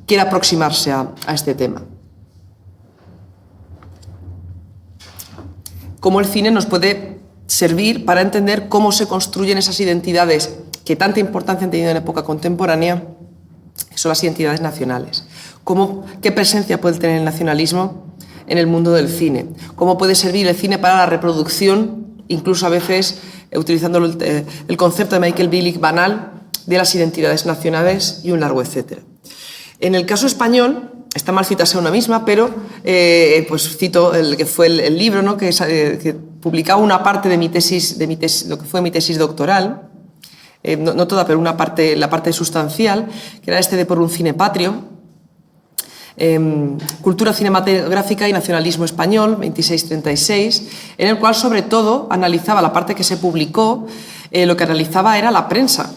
quiera aproximarse a este tema. Cómo el cine nos puede servir para entender cómo se construyen esas identidades que tanta importancia han tenido en época contemporánea, que son las identidades nacionales. ¿Qué presencia puede tener el nacionalismo en el mundo del cine? ¿Cómo puede servir el cine para la reproducción, incluso a veces utilizando el concepto de Michael Billig banal de las identidades nacionales y un largo etcétera? En el caso español, está mal citarse a una misma, pero pues cito el que fue el libro, ¿no?, que publicaba una parte de mi tesis, lo que fue mi tesis doctoral, no toda, pero la parte sustancial, que era de Por un cine patrio, Cultura cinematográfica y nacionalismo español, 26-36, en el cual sobre todo analizaba la parte que se publicó, lo que analizaba era la prensa,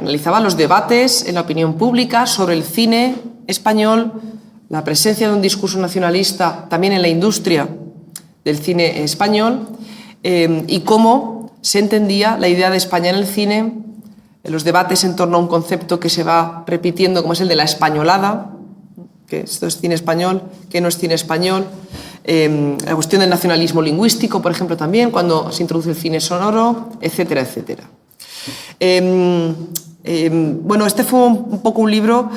analizaba los debates en la opinión pública sobre el cine español, la presencia de un discurso nacionalista también en la industria del cine español, y cómo se entendía la idea de España en el cine, en los debates en torno a un concepto que se va repitiendo, como es el de la españolada, que esto es cine español, que no es cine español, la cuestión del nacionalismo lingüístico, por ejemplo, también, cuando se introduce el cine sonoro, etcétera, etcétera. Este fue un poco un libro,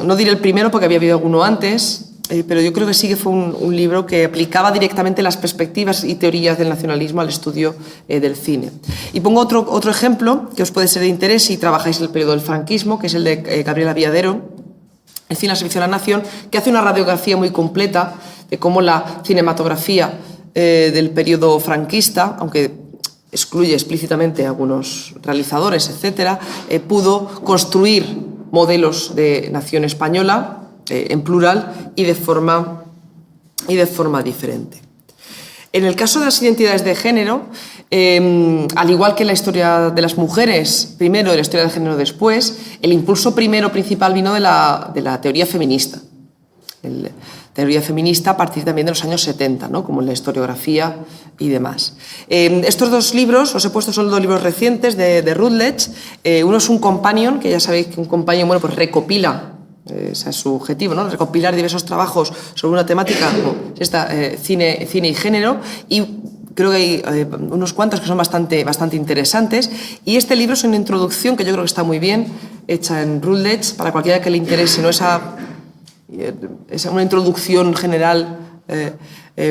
no diré el primero porque había habido alguno antes, pero yo creo que sí que fue un libro que aplicaba directamente las perspectivas y teorías del nacionalismo al estudio del cine. Y pongo otro ejemplo que os puede ser de interés si trabajáis en el periodo del franquismo, que es el de Gabriela Viadero, El cine al servicio de la nación, que hace una radiografía muy completa de cómo la cinematografía del periodo franquista, aunque excluye explícitamente a algunos realizadores, etcétera, pudo construir modelos de nación española en plural y de forma diferente. En el caso de las identidades de género, al igual que en la historia de las mujeres primero y la historia de género después, el impulso principal vino de la teoría feminista. La teoría feminista a partir también de los años 70, ¿no?, como en la historiografía y demás. Estos dos libros, os he puesto, son dos libros recientes de Routledge. Uno es un companion, que ya sabéis que un companion pues recopila, ese es su objetivo, ¿no?, recopilar diversos trabajos sobre una temática como esta, cine y género, y creo que hay unos cuantos que son bastante interesantes. Y este libro es una introducción que yo creo que está muy bien hecha en Routledge para cualquiera que le interese, ¿no?, esa es una introducción general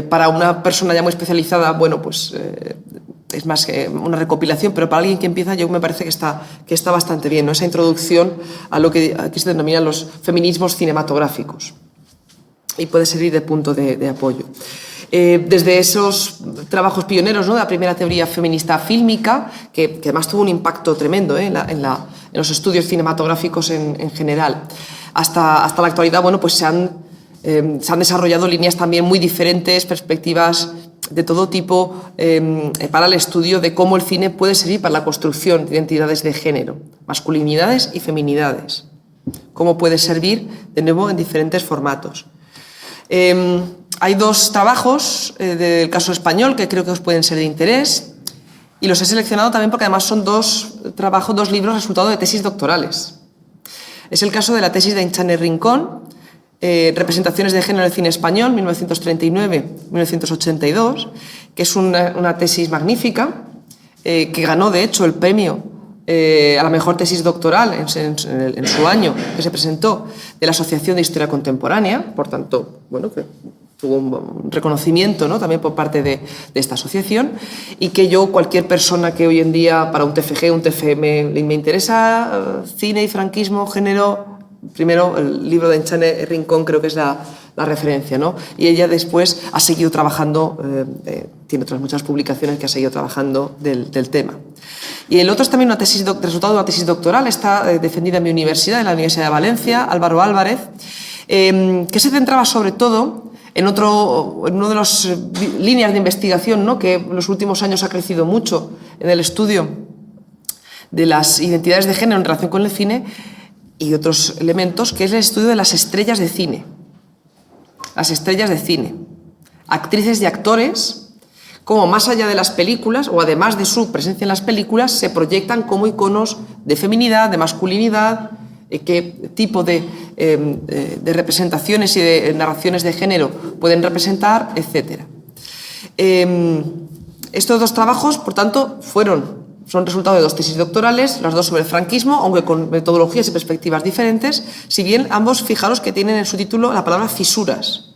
para una persona ya muy especializada, bueno, pues es más que una recopilación, pero para alguien que empieza yo me parece que está bastante bien, ¿no? Esa introducción a lo que aquí se denominan los feminismos cinematográficos y puede servir de punto de apoyo. Desde esos trabajos pioneros, ¿no?, de la primera teoría feminista fílmica, que además tuvo un impacto tremendo en los estudios cinematográficos en general, hasta la actualidad, bueno, pues se han desarrollado líneas también muy diferentes, perspectivas de todo tipo para el estudio de cómo el cine puede servir para la construcción de identidades de género, masculinidades y feminidades, cómo puede servir, de nuevo, en diferentes formatos. Hay dos trabajos del caso español que creo que os pueden ser de interés y los he seleccionado también porque además son dos libros resultado de tesis doctorales. Es el caso de la tesis de Ainchane Rincón, Representaciones de género en el cine español, 1939-1982, que es una tesis magnífica, que ganó, de hecho, el premio a la mejor tesis doctoral en su año, que se presentó, de la Asociación de Historia Contemporánea, por tanto, bueno, que tuvo un reconocimiento, ¿no?, también por parte de esta asociación, y que cualquier persona que hoy en día, para un TFG, un TFM, me interesa cine y franquismo, género, primero el libro de Ainchane Rincón creo que es la referencia, ¿no? Y ella después ha seguido trabajando, tiene otras muchas publicaciones que ha seguido trabajando del tema. Y el otro es también resultado de una tesis doctoral, está defendida en mi universidad, en la Universidad de Valencia, Álvaro Álvarez, que se centraba sobre todo en una de las líneas de investigación, ¿no?, que en los últimos años ha crecido mucho en el estudio de las identidades de género en relación con el cine y otros elementos, que es el estudio de las estrellas de cine. Las estrellas de cine. Actrices y actores, como más allá de las películas, o además de su presencia en las películas, se proyectan como iconos de feminidad, de masculinidad, qué tipo de representaciones y de narraciones de género pueden representar, etc. Estos dos trabajos, por tanto, son resultado de dos tesis doctorales, las dos sobre el franquismo, aunque con metodologías y perspectivas diferentes, si bien ambos, fijaros que tienen en su título la palabra fisuras.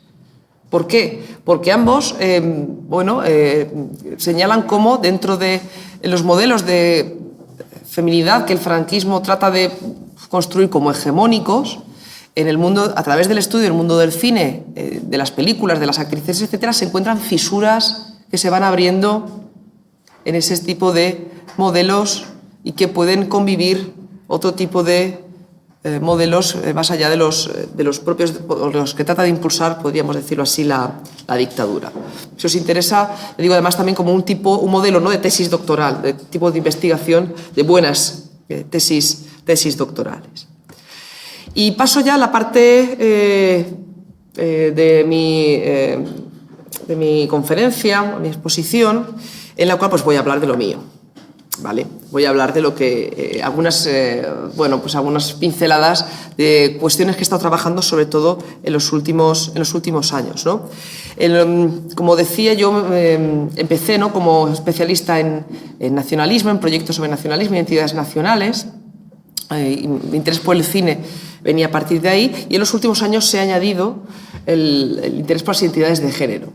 ¿Por qué? Porque ambos señalan cómo dentro de los modelos de feminidad que el franquismo trata de construir como hegemónicos, en el mundo, a través del estudio del mundo del cine, de las películas, de las actrices, etcétera, se encuentran fisuras que se van abriendo en ese tipo de modelos y que pueden convivir otro tipo de modelos más allá de los propios, los que trata de impulsar, podríamos decirlo así, la dictadura. Si os interesa, le digo además también como un modelo, ¿no?, de tesis doctoral, de tipo de investigación de buenas tesis doctorales. Y paso ya a la parte de mi conferencia, mi exposición, en la cual pues voy a hablar de lo mío, ¿vale? Voy a hablar de lo que algunas pinceladas de cuestiones que he estado trabajando sobre todo en los últimos años, ¿no? Como decía, yo empecé, ¿no?, como especialista en nacionalismo, en proyectos sobre nacionalismo y entidades nacionales. Mi interés por el cine venía a partir de ahí y en los últimos años se ha añadido el interés por las identidades de género.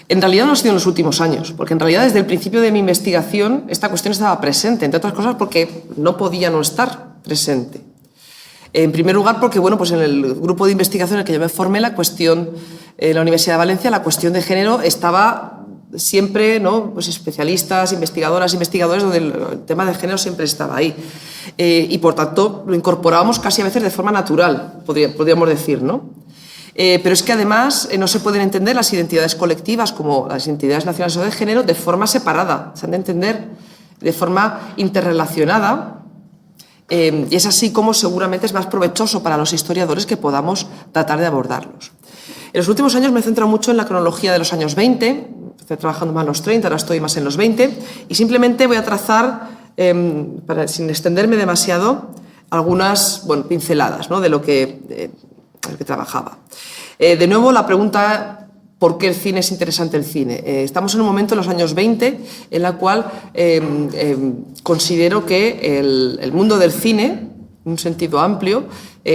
En realidad no ha sido en los últimos años, porque en realidad desde el principio de mi investigación esta cuestión estaba presente, entre otras cosas porque no podía no estar presente. En primer lugar porque, bueno, pues en el grupo de investigación en el que yo me formé, la cuestión en la Universidad de Valencia, la cuestión de género estaba siempre, ¿no?, pues especialistas, investigadoras, investigadores, donde el tema de género siempre estaba ahí. Y por tanto lo incorporábamos casi a veces de forma natural, podríamos decir, ¿no? Pero es que además no se pueden entender las identidades colectivas como las identidades nacionales o de género de forma separada, se han de entender de forma interrelacionada, y es así como seguramente es más provechoso para los historiadores que podamos tratar de abordarlos. En los últimos años me he centrado mucho en la cronología de los años 20, estoy trabajando más en los 30, ahora estoy más en los 20, y simplemente voy a trazar, sin extenderme demasiado, algunas pinceladas, ¿no?, de lo que trabajaba. De nuevo, la pregunta, ¿por qué el cine es interesante el cine? Estamos en un momento, en los años 20, en la cual considero que el mundo del cine, en un sentido amplio,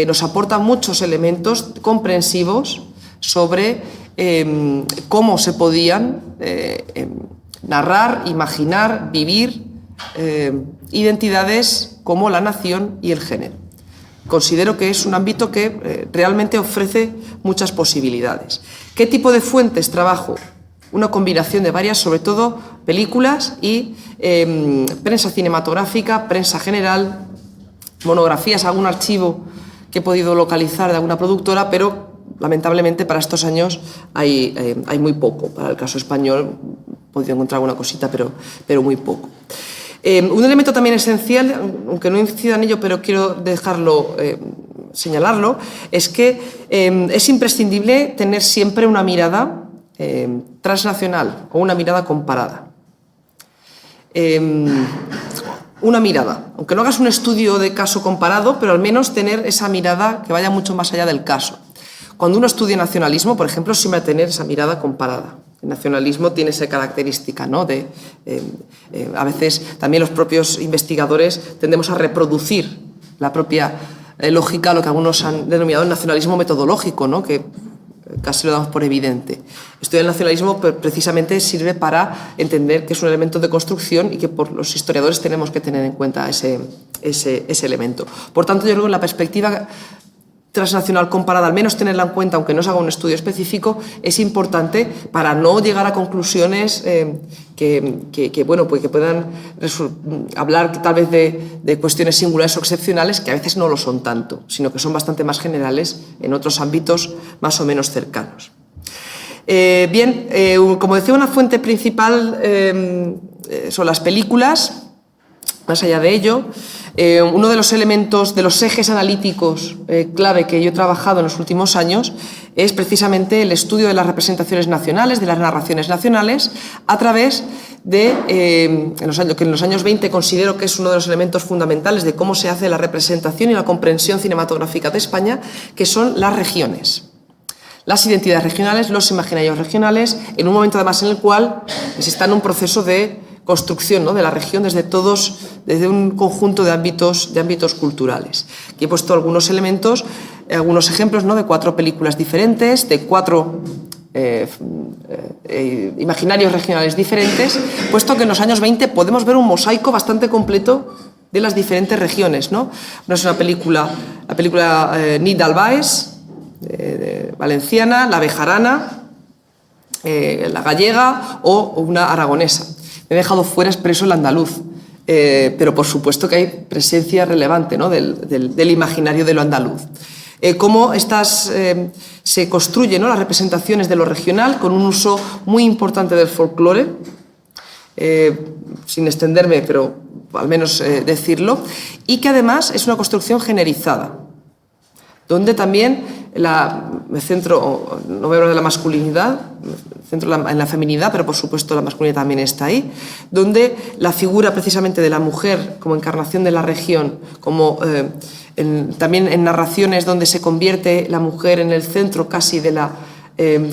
nos aporta muchos elementos comprensivos sobre cómo se podían narrar, imaginar, vivir identidades como la nación y el género. Considero que es un ámbito que realmente ofrece muchas posibilidades. ¿Qué tipo de fuentes trabajo? Una combinación de varias, sobre todo películas y prensa cinematográfica, prensa general, monografías, algún archivo que he podido localizar de alguna productora, pero lamentablemente para estos años hay muy poco. Para el caso español he podido encontrar alguna cosita, pero muy poco. Un elemento también esencial, aunque no incida en ello, pero quiero señalarlo, es que es imprescindible tener siempre una mirada transnacional o una mirada comparada. Una mirada, aunque no hagas un estudio de caso comparado, pero al menos tener esa mirada que vaya mucho más allá del caso. Cuando uno estudia nacionalismo, por ejemplo, siempre va a tener esa mirada comparada. El nacionalismo tiene esa característica, ¿no? A veces también los propios investigadores tendemos a reproducir la propia lógica, lo que algunos han denominado el nacionalismo metodológico, ¿no? Que casi lo damos por evidente. Estudiar el nacionalismo precisamente sirve para entender que es un elemento de construcción y que por los historiadores tenemos que tener en cuenta ese elemento. Por tanto, yo creo que la perspectiva transnacional comparada, al menos tenerla en cuenta, aunque no se haga un estudio específico, es importante para no llegar a conclusiones que puedan hablar tal vez de cuestiones singulares o excepcionales, que a veces no lo son tanto, sino que son bastante más generales en otros ámbitos más o menos cercanos. Como decía, una fuente principal son las películas. Más allá de ello, uno de los elementos, de los ejes analíticos clave que yo he trabajado en los últimos años es precisamente el estudio de las representaciones nacionales, de las narraciones nacionales, a través de, que en los años 20 considero que es uno de los elementos fundamentales de cómo se hace la representación y la comprensión cinematográfica de España, que son las regiones. Las identidades regionales, los imaginarios regionales, en un momento además en el cual se está en un proceso de construcción, ¿no?, de la región desde un conjunto de ámbitos culturales. Aquí he puesto algunos elementos, algunos ejemplos, ¿no?, de 4 películas diferentes, de 4 imaginarios regionales diferentes, puesto que en los años 20 podemos ver un mosaico bastante completo de las diferentes regiones, ¿no? Una es la película Nit d'Albaes, valenciana, la bejarana, la gallega o una aragonesa. He dejado fuera expreso el andaluz, pero por supuesto que hay presencia relevante, ¿no?, del imaginario de lo andaluz. Cómo se construyen, ¿no?, las representaciones de lo regional con un uso muy importante del folclore, sin extenderme, pero al menos decirlo, y que además es una construcción generizada, donde también me centro, no voy a hablar de la masculinidad, me centro en la feminidad, pero por supuesto la masculinidad también está ahí, donde la figura precisamente de la mujer como encarnación de la región, como también en narraciones donde se convierte la mujer en el centro casi de la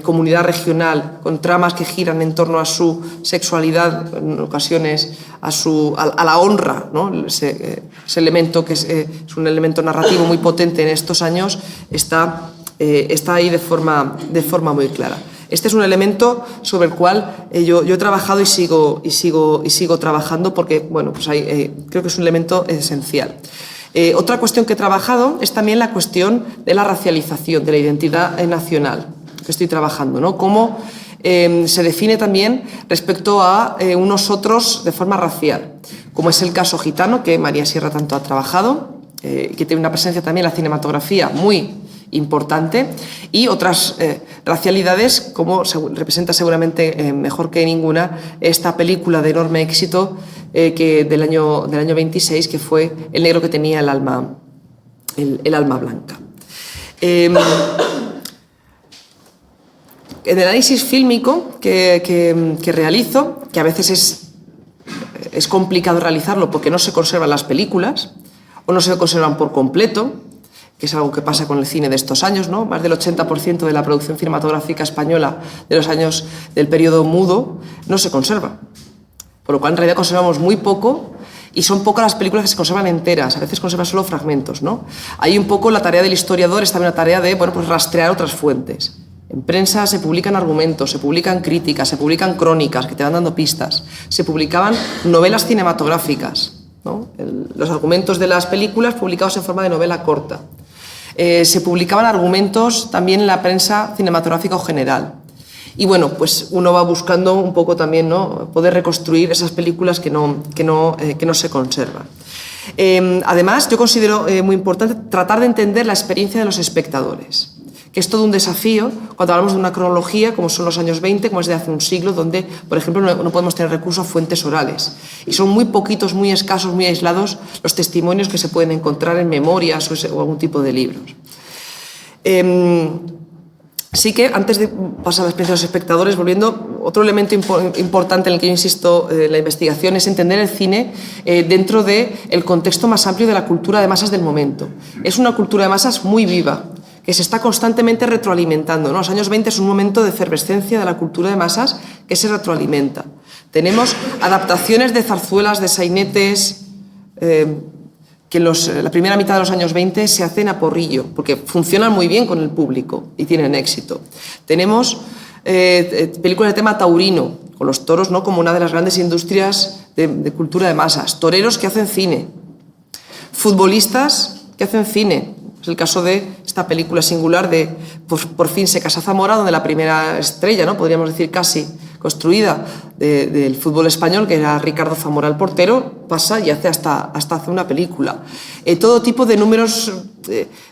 comunidad regional, con tramas que giran en torno a su sexualidad, en ocasiones a la honra, ¿no? Ese elemento que es un elemento narrativo muy potente en estos años, está ahí de forma muy clara. Este es un elemento sobre el cual yo he trabajado y sigo trabajando porque, bueno, pues creo que es un elemento esencial. Otra cuestión que he trabajado es también la cuestión de la racialización, de la identidad nacional, que estoy trabajando, ¿no? Cómo se define también respecto a unos otros de forma racial, como es el caso gitano, que María Sierra tanto ha trabajado, que tiene una presencia también en la cinematografía muy importante, y otras racialidades, como representa seguramente mejor que ninguna esta película de enorme éxito del año 26, que fue El negro que tenía el alma blanca. En el análisis fílmico que realizo, que a veces es complicado realizarlo porque no se conservan las películas o no se conservan por completo, que es algo que pasa con el cine de estos años, ¿no? Más del 80% de la producción cinematográfica española de los años del periodo mudo no se conserva, por lo cual en realidad conservamos muy poco y son pocas las películas que se conservan enteras, a veces conservan solo fragmentos, ¿no? Ahí un poco la tarea del historiador es también una tarea de, bueno, pues rastrear otras fuentes. En prensa se publican argumentos, se publican críticas, se publican crónicas que te van dando pistas, se publicaban novelas cinematográficas, ¿no? Los argumentos de las películas publicados en forma de novela corta. Se publicaban argumentos también en la prensa cinematográfica o general. Y bueno, pues uno va buscando un poco también, ¿no?, poder reconstruir esas películas que no se conservan. Además, yo considero muy importante tratar de entender la experiencia de los espectadores, que es todo un desafío cuando hablamos de una cronología, como son los años 20, como es de hace un siglo, donde, por ejemplo, no podemos tener recurso a fuentes orales. Y son muy poquitos, muy escasos, muy aislados los testimonios que se pueden encontrar en memorias o algún tipo de libros. Sí que, antes de pasar a la experiencia de los espectadores, volviendo, otro elemento importante en el que yo insisto en la investigación es entender el cine dentro del contexto más amplio de la cultura de masas del momento. Es una cultura de masas muy viva, que se está constantemente retroalimentando, ¿no? Los años 20 es un momento de efervescencia de la cultura de masas que se retroalimenta. Tenemos adaptaciones de zarzuelas, de sainetes, que en la primera mitad de los años 20 se hacen a porrillo, porque funcionan muy bien con el público y tienen éxito. Tenemos películas de tema taurino, con los toros, ¿no?, como una de las grandes industrias de cultura de masas. Toreros que hacen cine. Futbolistas que hacen cine. Es el caso de esta película singular de Por fin se casa Zamora, donde la primera estrella, ¿no?, podríamos decir casi construida del fútbol español, que era Ricardo Zamora el portero, pasa y hasta hace una película. Todo tipo de números,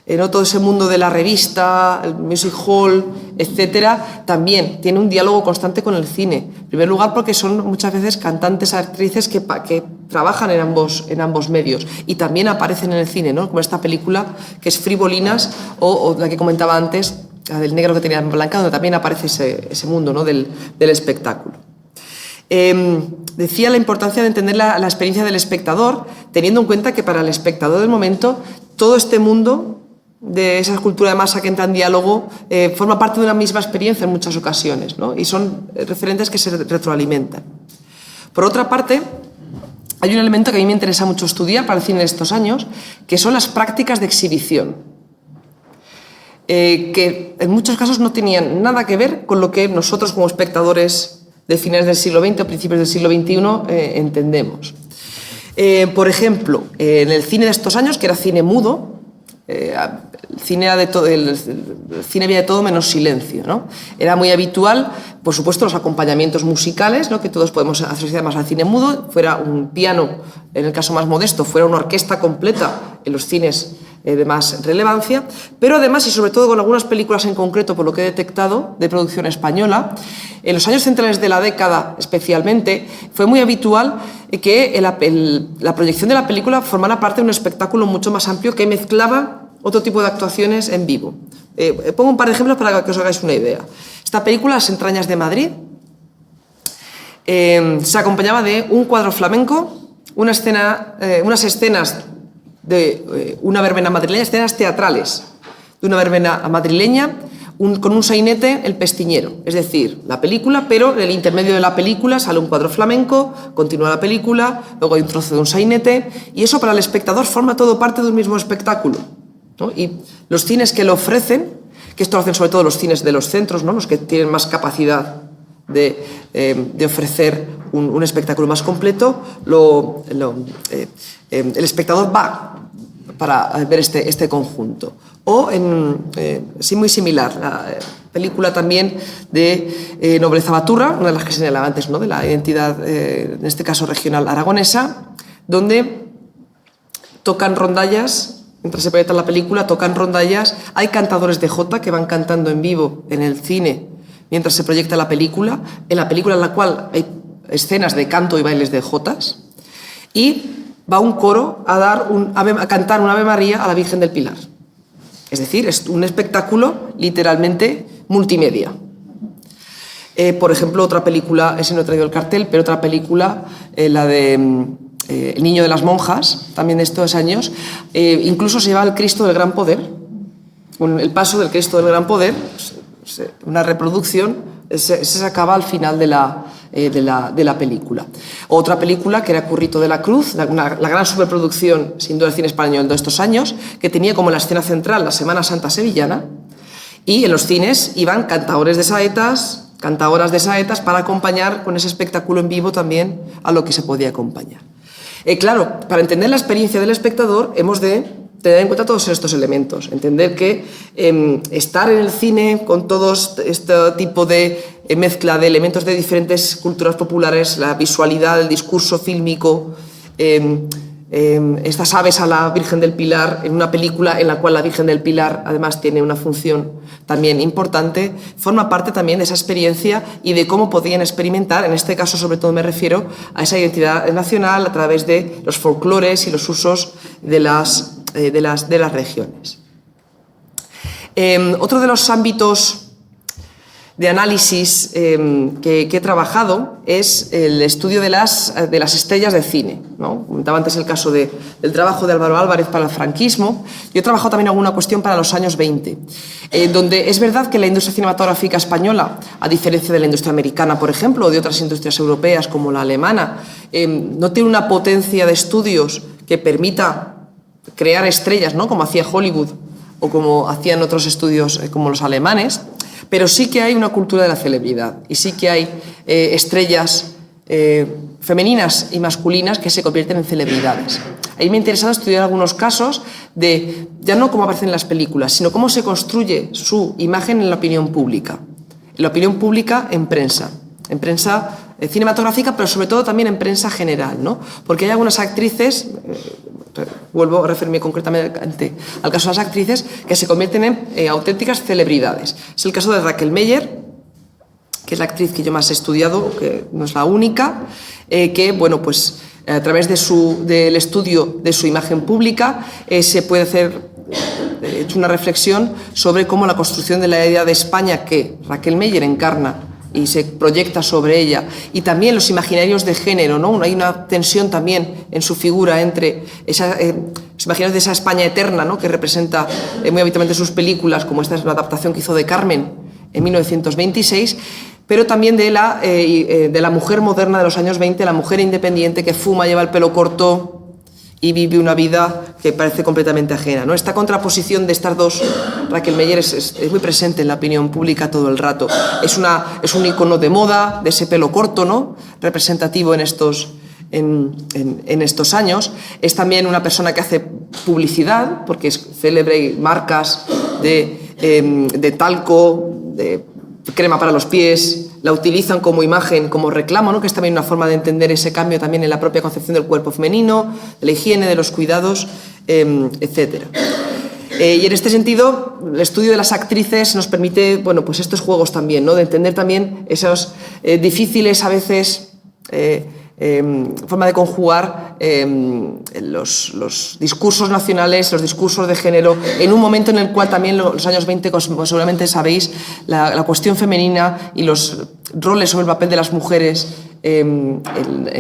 ¿no?, todo ese mundo de la revista, el music hall, etcétera, también tiene un diálogo constante con el cine. En primer lugar, porque son muchas veces cantantes, actrices que trabajan en ambos medios y también aparecen en el cine, ¿no?, como esta película que es Frivolinas o la que comentaba antes, la del negro que tenía blanca, donde también aparece ese mundo, ¿no?, del espectáculo. Decía la importancia de entender la experiencia del espectador, teniendo en cuenta que para el espectador del momento todo este mundo de esa cultura de masa que entra en diálogo forma parte de una misma experiencia en muchas ocasiones, ¿no?, y son referentes que se retroalimentan. Por otra parte, hay un elemento que a mí me interesa mucho estudiar para el cine de estos años, que son las prácticas de exhibición. Que en muchos casos no tenían nada que ver con lo que nosotros como espectadores de finales del siglo XX o principios del siglo XXI entendemos. Por ejemplo, en el cine de estos años, que era cine mudo, el cine había de todo menos silencio, ¿no? Era muy habitual, por supuesto, los acompañamientos musicales, ¿no?, que todos podemos asociar más al cine mudo, fuera un piano, en el caso más modesto, fuera una orquesta completa en los cines de más relevancia, pero además y sobre todo con algunas películas en concreto, por lo que he detectado, de producción española, en los años centrales de la década especialmente, fue muy habitual que la proyección de la película formara parte de un espectáculo mucho más amplio que mezclaba otro tipo de actuaciones en vivo. Pongo un par de ejemplos para que os hagáis una idea. Esta película, Las entrañas de Madrid, se acompañaba de un cuadro flamenco, unas escenas de una verbena madrileña, escenas teatrales de una verbena madrileña, con un sainete, El Pestiñero. Es decir, la película, pero en el intermedio de la película sale un cuadro flamenco, continúa la película, luego hay un trozo de un sainete, y eso para el espectador forma todo parte de un mismo espectáculo, ¿no? Y los cines que lo ofrecen, que esto lo hacen sobre todo los cines de los centros, ¿no?, los que tienen más capacidad de ofrecer un espectáculo más completo, el espectador va para ver este conjunto. O, sí, muy similar, la película también de Nobleza Baturra, una de las que señalaba antes, ¿no?, de la identidad, en este caso regional aragonesa, donde tocan rondallas, mientras se proyecta la película, tocan rondallas, hay cantadores de jota que van cantando en vivo en el cine mientras se proyecta la película, en la cual hay escenas de canto y bailes de jotas, y va un coro a cantar un Ave María a la Virgen del Pilar. Es decir, es un espectáculo literalmente multimedia. Por ejemplo, otra película, ese no he traído el cartel, pero otra película, la de El niño de las monjas, también de estos años, incluso se lleva el Cristo del Gran Poder, el paso del Cristo del Gran Poder, una reproducción, se sacaba al final de de la película. Otra película que era Currito de la Cruz, la gran superproducción sin duda del cine español de estos años, que tenía como la escena central la Semana Santa sevillana, y en los cines iban cantadores de saetas, cantadoras de saetas para acompañar con ese espectáculo en vivo también a lo que se podía acompañar. Claro, para entender la experiencia del espectador hemos de tener en cuenta todos estos elementos, entender que estar en el cine con todo este tipo de mezcla de elementos de diferentes culturas populares, la visualidad, el discurso fílmico, estas aves a la Virgen del Pilar, en una película en la cual la Virgen del Pilar además tiene una función también importante, forma parte también de esa experiencia y de cómo podían experimentar, en este caso sobre todo me refiero a esa identidad nacional a través de los folclores y los usos de las regiones. Otro de los ámbitos de análisis que he trabajado es el estudio de las estrellas de cine, ¿no? Comentaba antes el caso del trabajo de Álvaro Álvarez para el franquismo. Yo he trabajado también alguna cuestión para los años 20, donde es verdad que la industria cinematográfica española, a diferencia de la industria americana, por ejemplo, o de otras industrias europeas como la alemana, no tiene una potencia de estudios que permita crear estrellas, ¿no? Como hacía Hollywood o como hacían otros estudios como los alemanes, pero sí que hay una cultura de la celebridad y sí que hay estrellas femeninas y masculinas que se convierten en celebridades. Ahí me ha interesado estudiar algunos casos de, ya no cómo aparecen en las películas, sino cómo se construye su imagen en la opinión pública. En la opinión pública en prensa cinematográfica, pero sobre todo también en prensa general, ¿no? Porque hay algunas actrices, vuelvo a referirme concretamente al caso de las actrices, que se convierten en auténticas celebridades. Es el caso de Raquel Meyer, que es la actriz que yo más he estudiado, que no es la única, que, bueno, pues a través del estudio de su imagen pública se puede hacer hecho una reflexión sobre cómo la construcción de la idea de España que Raquel Meyer encarna y se proyecta sobre ella, y también los imaginarios de género, ¿no? Hay una tensión también en su figura entre los imaginarios de esa España eterna, ¿no? Que representa muy habitualmente sus películas, como esta es la adaptación que hizo de Carmen en 1926, pero también de la mujer moderna de los años 20, la mujer independiente que fuma, lleva el pelo corto y vive una vida que parece completamente ajena, ¿no? Esta contraposición de estas dos, Raquel Meyer, es muy presente en la opinión pública todo el rato. Es un icono de moda, de ese pelo corto, ¿no? Representativo en estos años. Es también una persona que hace publicidad, porque es célebre, marcas de talco, de crema para los pies, la utilizan como imagen, como reclamo, ¿no? Que es también una forma de entender ese cambio también en la propia concepción del cuerpo femenino, de la higiene, de los cuidados, etc. Y en este sentido, el estudio de las actrices nos permite, bueno, pues estos juegos también, ¿no? De entender también esos difíciles a veces forma de conjugar los discursos nacionales, los discursos de género, en un momento en el cual también los años 20, como seguramente sabéis, la cuestión femenina y los roles sobre el papel de las mujeres en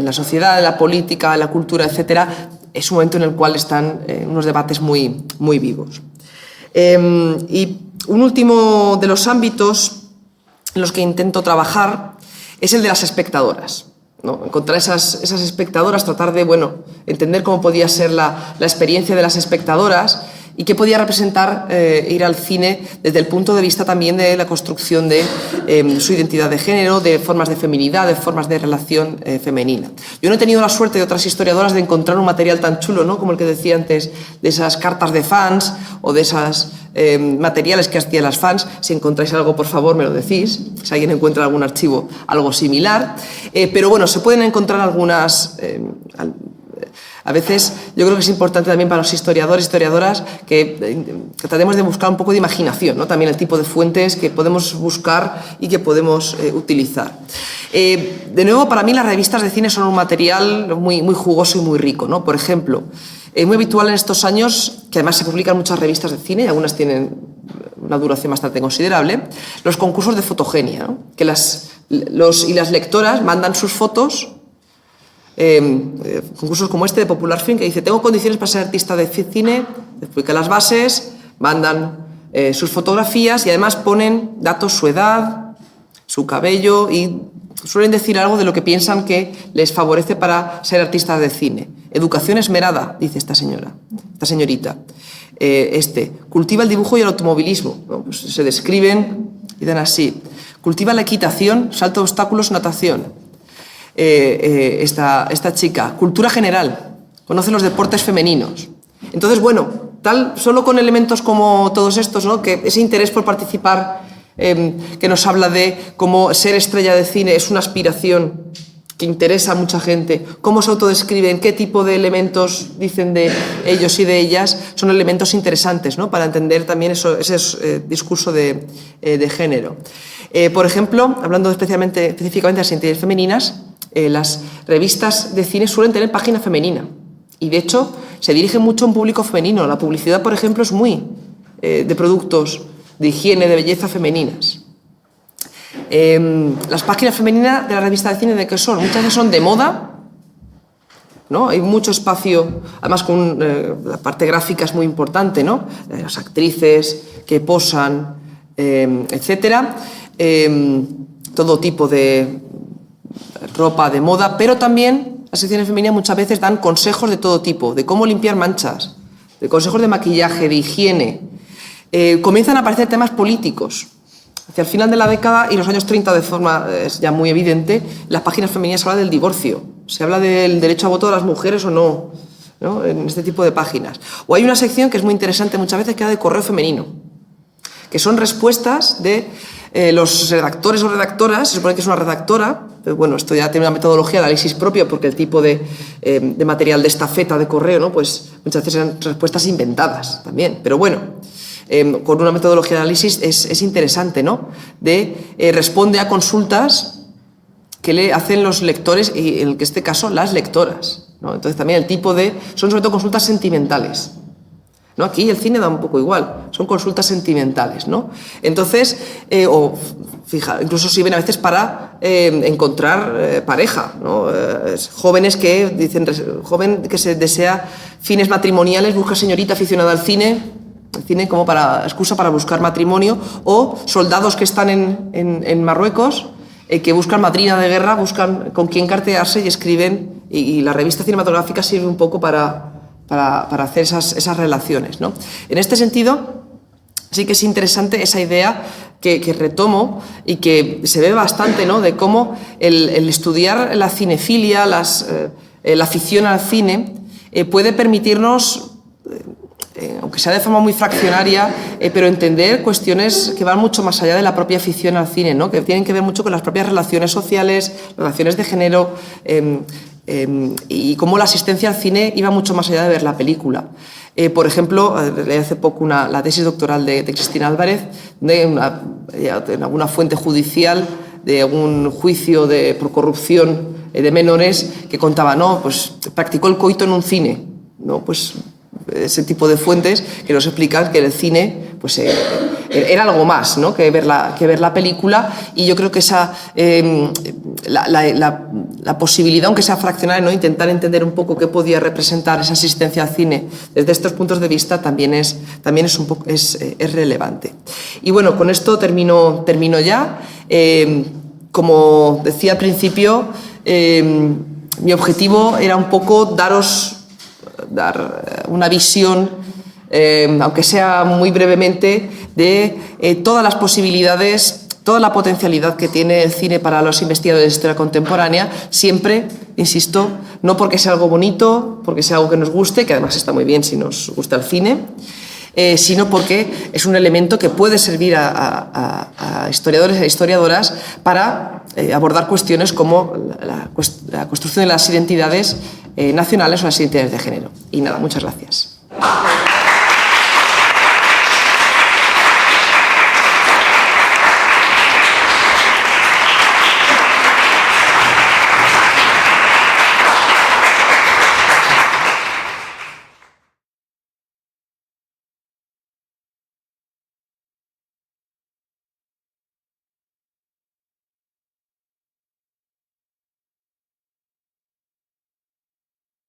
la sociedad, en la política, en la cultura, etcétera, es un momento en el cual están unos debates muy, muy vivos. Y un último de los ámbitos en los que intento trabajar es el de las espectadoras, ¿no? Encontrar esas espectadoras, tratar de, bueno, entender cómo podía ser la experiencia de las espectadoras y qué podía representar ir al cine desde el punto de vista también de la construcción de su identidad de género, de formas de feminidad, de formas de relación femenina. Yo no he tenido la suerte de otras historiadoras de encontrar un material tan chulo, ¿no? Como el que decía antes, de esas cartas de fans o de esas materiales que hacían las fans. Si encontráis algo, por favor, me lo decís, si alguien encuentra algún archivo, algo similar. Pero bueno, se pueden encontrar algunas... A veces yo creo que es importante también para los historiadores y historiadoras que tratemos de buscar un poco de imaginación, ¿no? También el tipo de fuentes que podemos buscar y que podemos utilizar. De nuevo, para mí las revistas de cine son un material muy, muy jugoso y muy rico, ¿no? Por ejemplo, es muy habitual en estos años, que además se publican muchas revistas de cine y algunas tienen una duración bastante considerable, los concursos de fotogenia, ¿no? Que las lectoras mandan sus fotos. Concursos como este de Popular Film, que dice: tengo condiciones para ser artista de cine, explica las bases, mandan sus fotografías y además ponen datos, su edad, su cabello y suelen decir algo de lo que piensan que les favorece para ser artistas de cine. Educación esmerada, dice esta señorita. Cultiva el dibujo y el automovilismo, ¿no? Pues se describen y dan así. Cultiva la equitación, salto de obstáculos, natación. Esta chica. Cultura general, conoce los deportes femeninos. Entonces, bueno, solo con elementos como todos estos, ¿no? Que ese interés por participar, que nos habla de cómo ser estrella de cine es una aspiración que interesa a mucha gente, cómo se autodescriben, qué tipo de elementos dicen de ellos y de ellas, son elementos interesantes, ¿no? Para entender también ese discurso de género. Por ejemplo, hablando específicamente de las identidades femeninas, las revistas de cine suelen tener página femenina y, de hecho, se dirige mucho a un público femenino. La publicidad, por ejemplo, es muy de productos de higiene, de belleza femeninas. Las páginas femeninas de la revista de cine, ¿de qué son? Muchas veces son de moda, ¿no? Hay mucho espacio, además con la parte gráfica es muy importante, ¿no? Las actrices que posan, etcétera. Todo tipo de ropa de moda, pero también las secciones femeninas muchas veces dan consejos de todo tipo, de cómo limpiar manchas, de consejos de maquillaje, de higiene. Comienzan a aparecer temas políticos. Hacia el final de la década y los años 30, de forma ya muy evidente, las páginas femeninas se habla del divorcio, se habla del derecho a voto de las mujeres o no, ¿no? En este tipo de páginas. O hay una sección que es muy interesante muchas veces, que es de correo femenino, que son respuestas de los redactores o redactoras. Se supone que es una redactora, pero bueno, esto ya tiene una metodología de análisis propia, porque el tipo de material de estafeta de correo, ¿no? Pues muchas veces eran respuestas inventadas también, pero bueno. Con una metodología de análisis es interesante, ¿no? Responde a consultas que le hacen los lectores y, en este caso, las lectoras, ¿no? Entonces también son sobre todo consultas sentimentales, ¿no? Aquí el cine da un poco igual, son consultas sentimentales, ¿no? Entonces, incluso sirven a veces para encontrar pareja, ¿no? Jóvenes que dicen, joven que se desea fines matrimoniales, busca señorita aficionada al cine como excusa para buscar matrimonio, o soldados que están en Marruecos, que buscan madrina de guerra, buscan con quién cartearse y escriben, y la revista cinematográfica sirve un poco para hacer esas relaciones, ¿no? En este sentido, sí que es interesante esa idea que retomo y que se ve bastante, ¿no? De cómo el estudiar la cinefilia, la afición al cine, puede permitirnos, aunque sea de forma muy fraccionaria, pero entender cuestiones que van mucho más allá de la propia afición al cine, ¿no? Que tienen que ver mucho con las propias relaciones sociales, relaciones de género, y cómo la asistencia al cine iba mucho más allá de ver la película. Por ejemplo, leí hace poco la tesis doctoral de Cristina Álvarez, en alguna fuente judicial de algún juicio por corrupción de menores, que contaba, no, pues practicó el coito en un cine, ¿no? Pues ese tipo de fuentes que nos explican que el cine pues, era algo más, ¿no? que ver la película, y yo creo que la posibilidad, aunque sea fraccionaria, ¿no? Intentar entender un poco qué podía representar esa asistencia al cine desde estos puntos de vista también es relevante. Y bueno, con esto termino ya. Como decía al principio, mi objetivo era un poco dar una visión, aunque sea muy brevemente, de todas las posibilidades, toda la potencialidad que tiene el cine para los investigadores de historia contemporánea, siempre, insisto, no porque sea algo bonito, porque sea algo que nos guste, que además está muy bien si nos gusta el cine, sino porque es un elemento que puede servir a historiadores e historiadoras para abordar cuestiones como la construcción de las identidades nacionales o las identidades de género. Y nada, muchas gracias.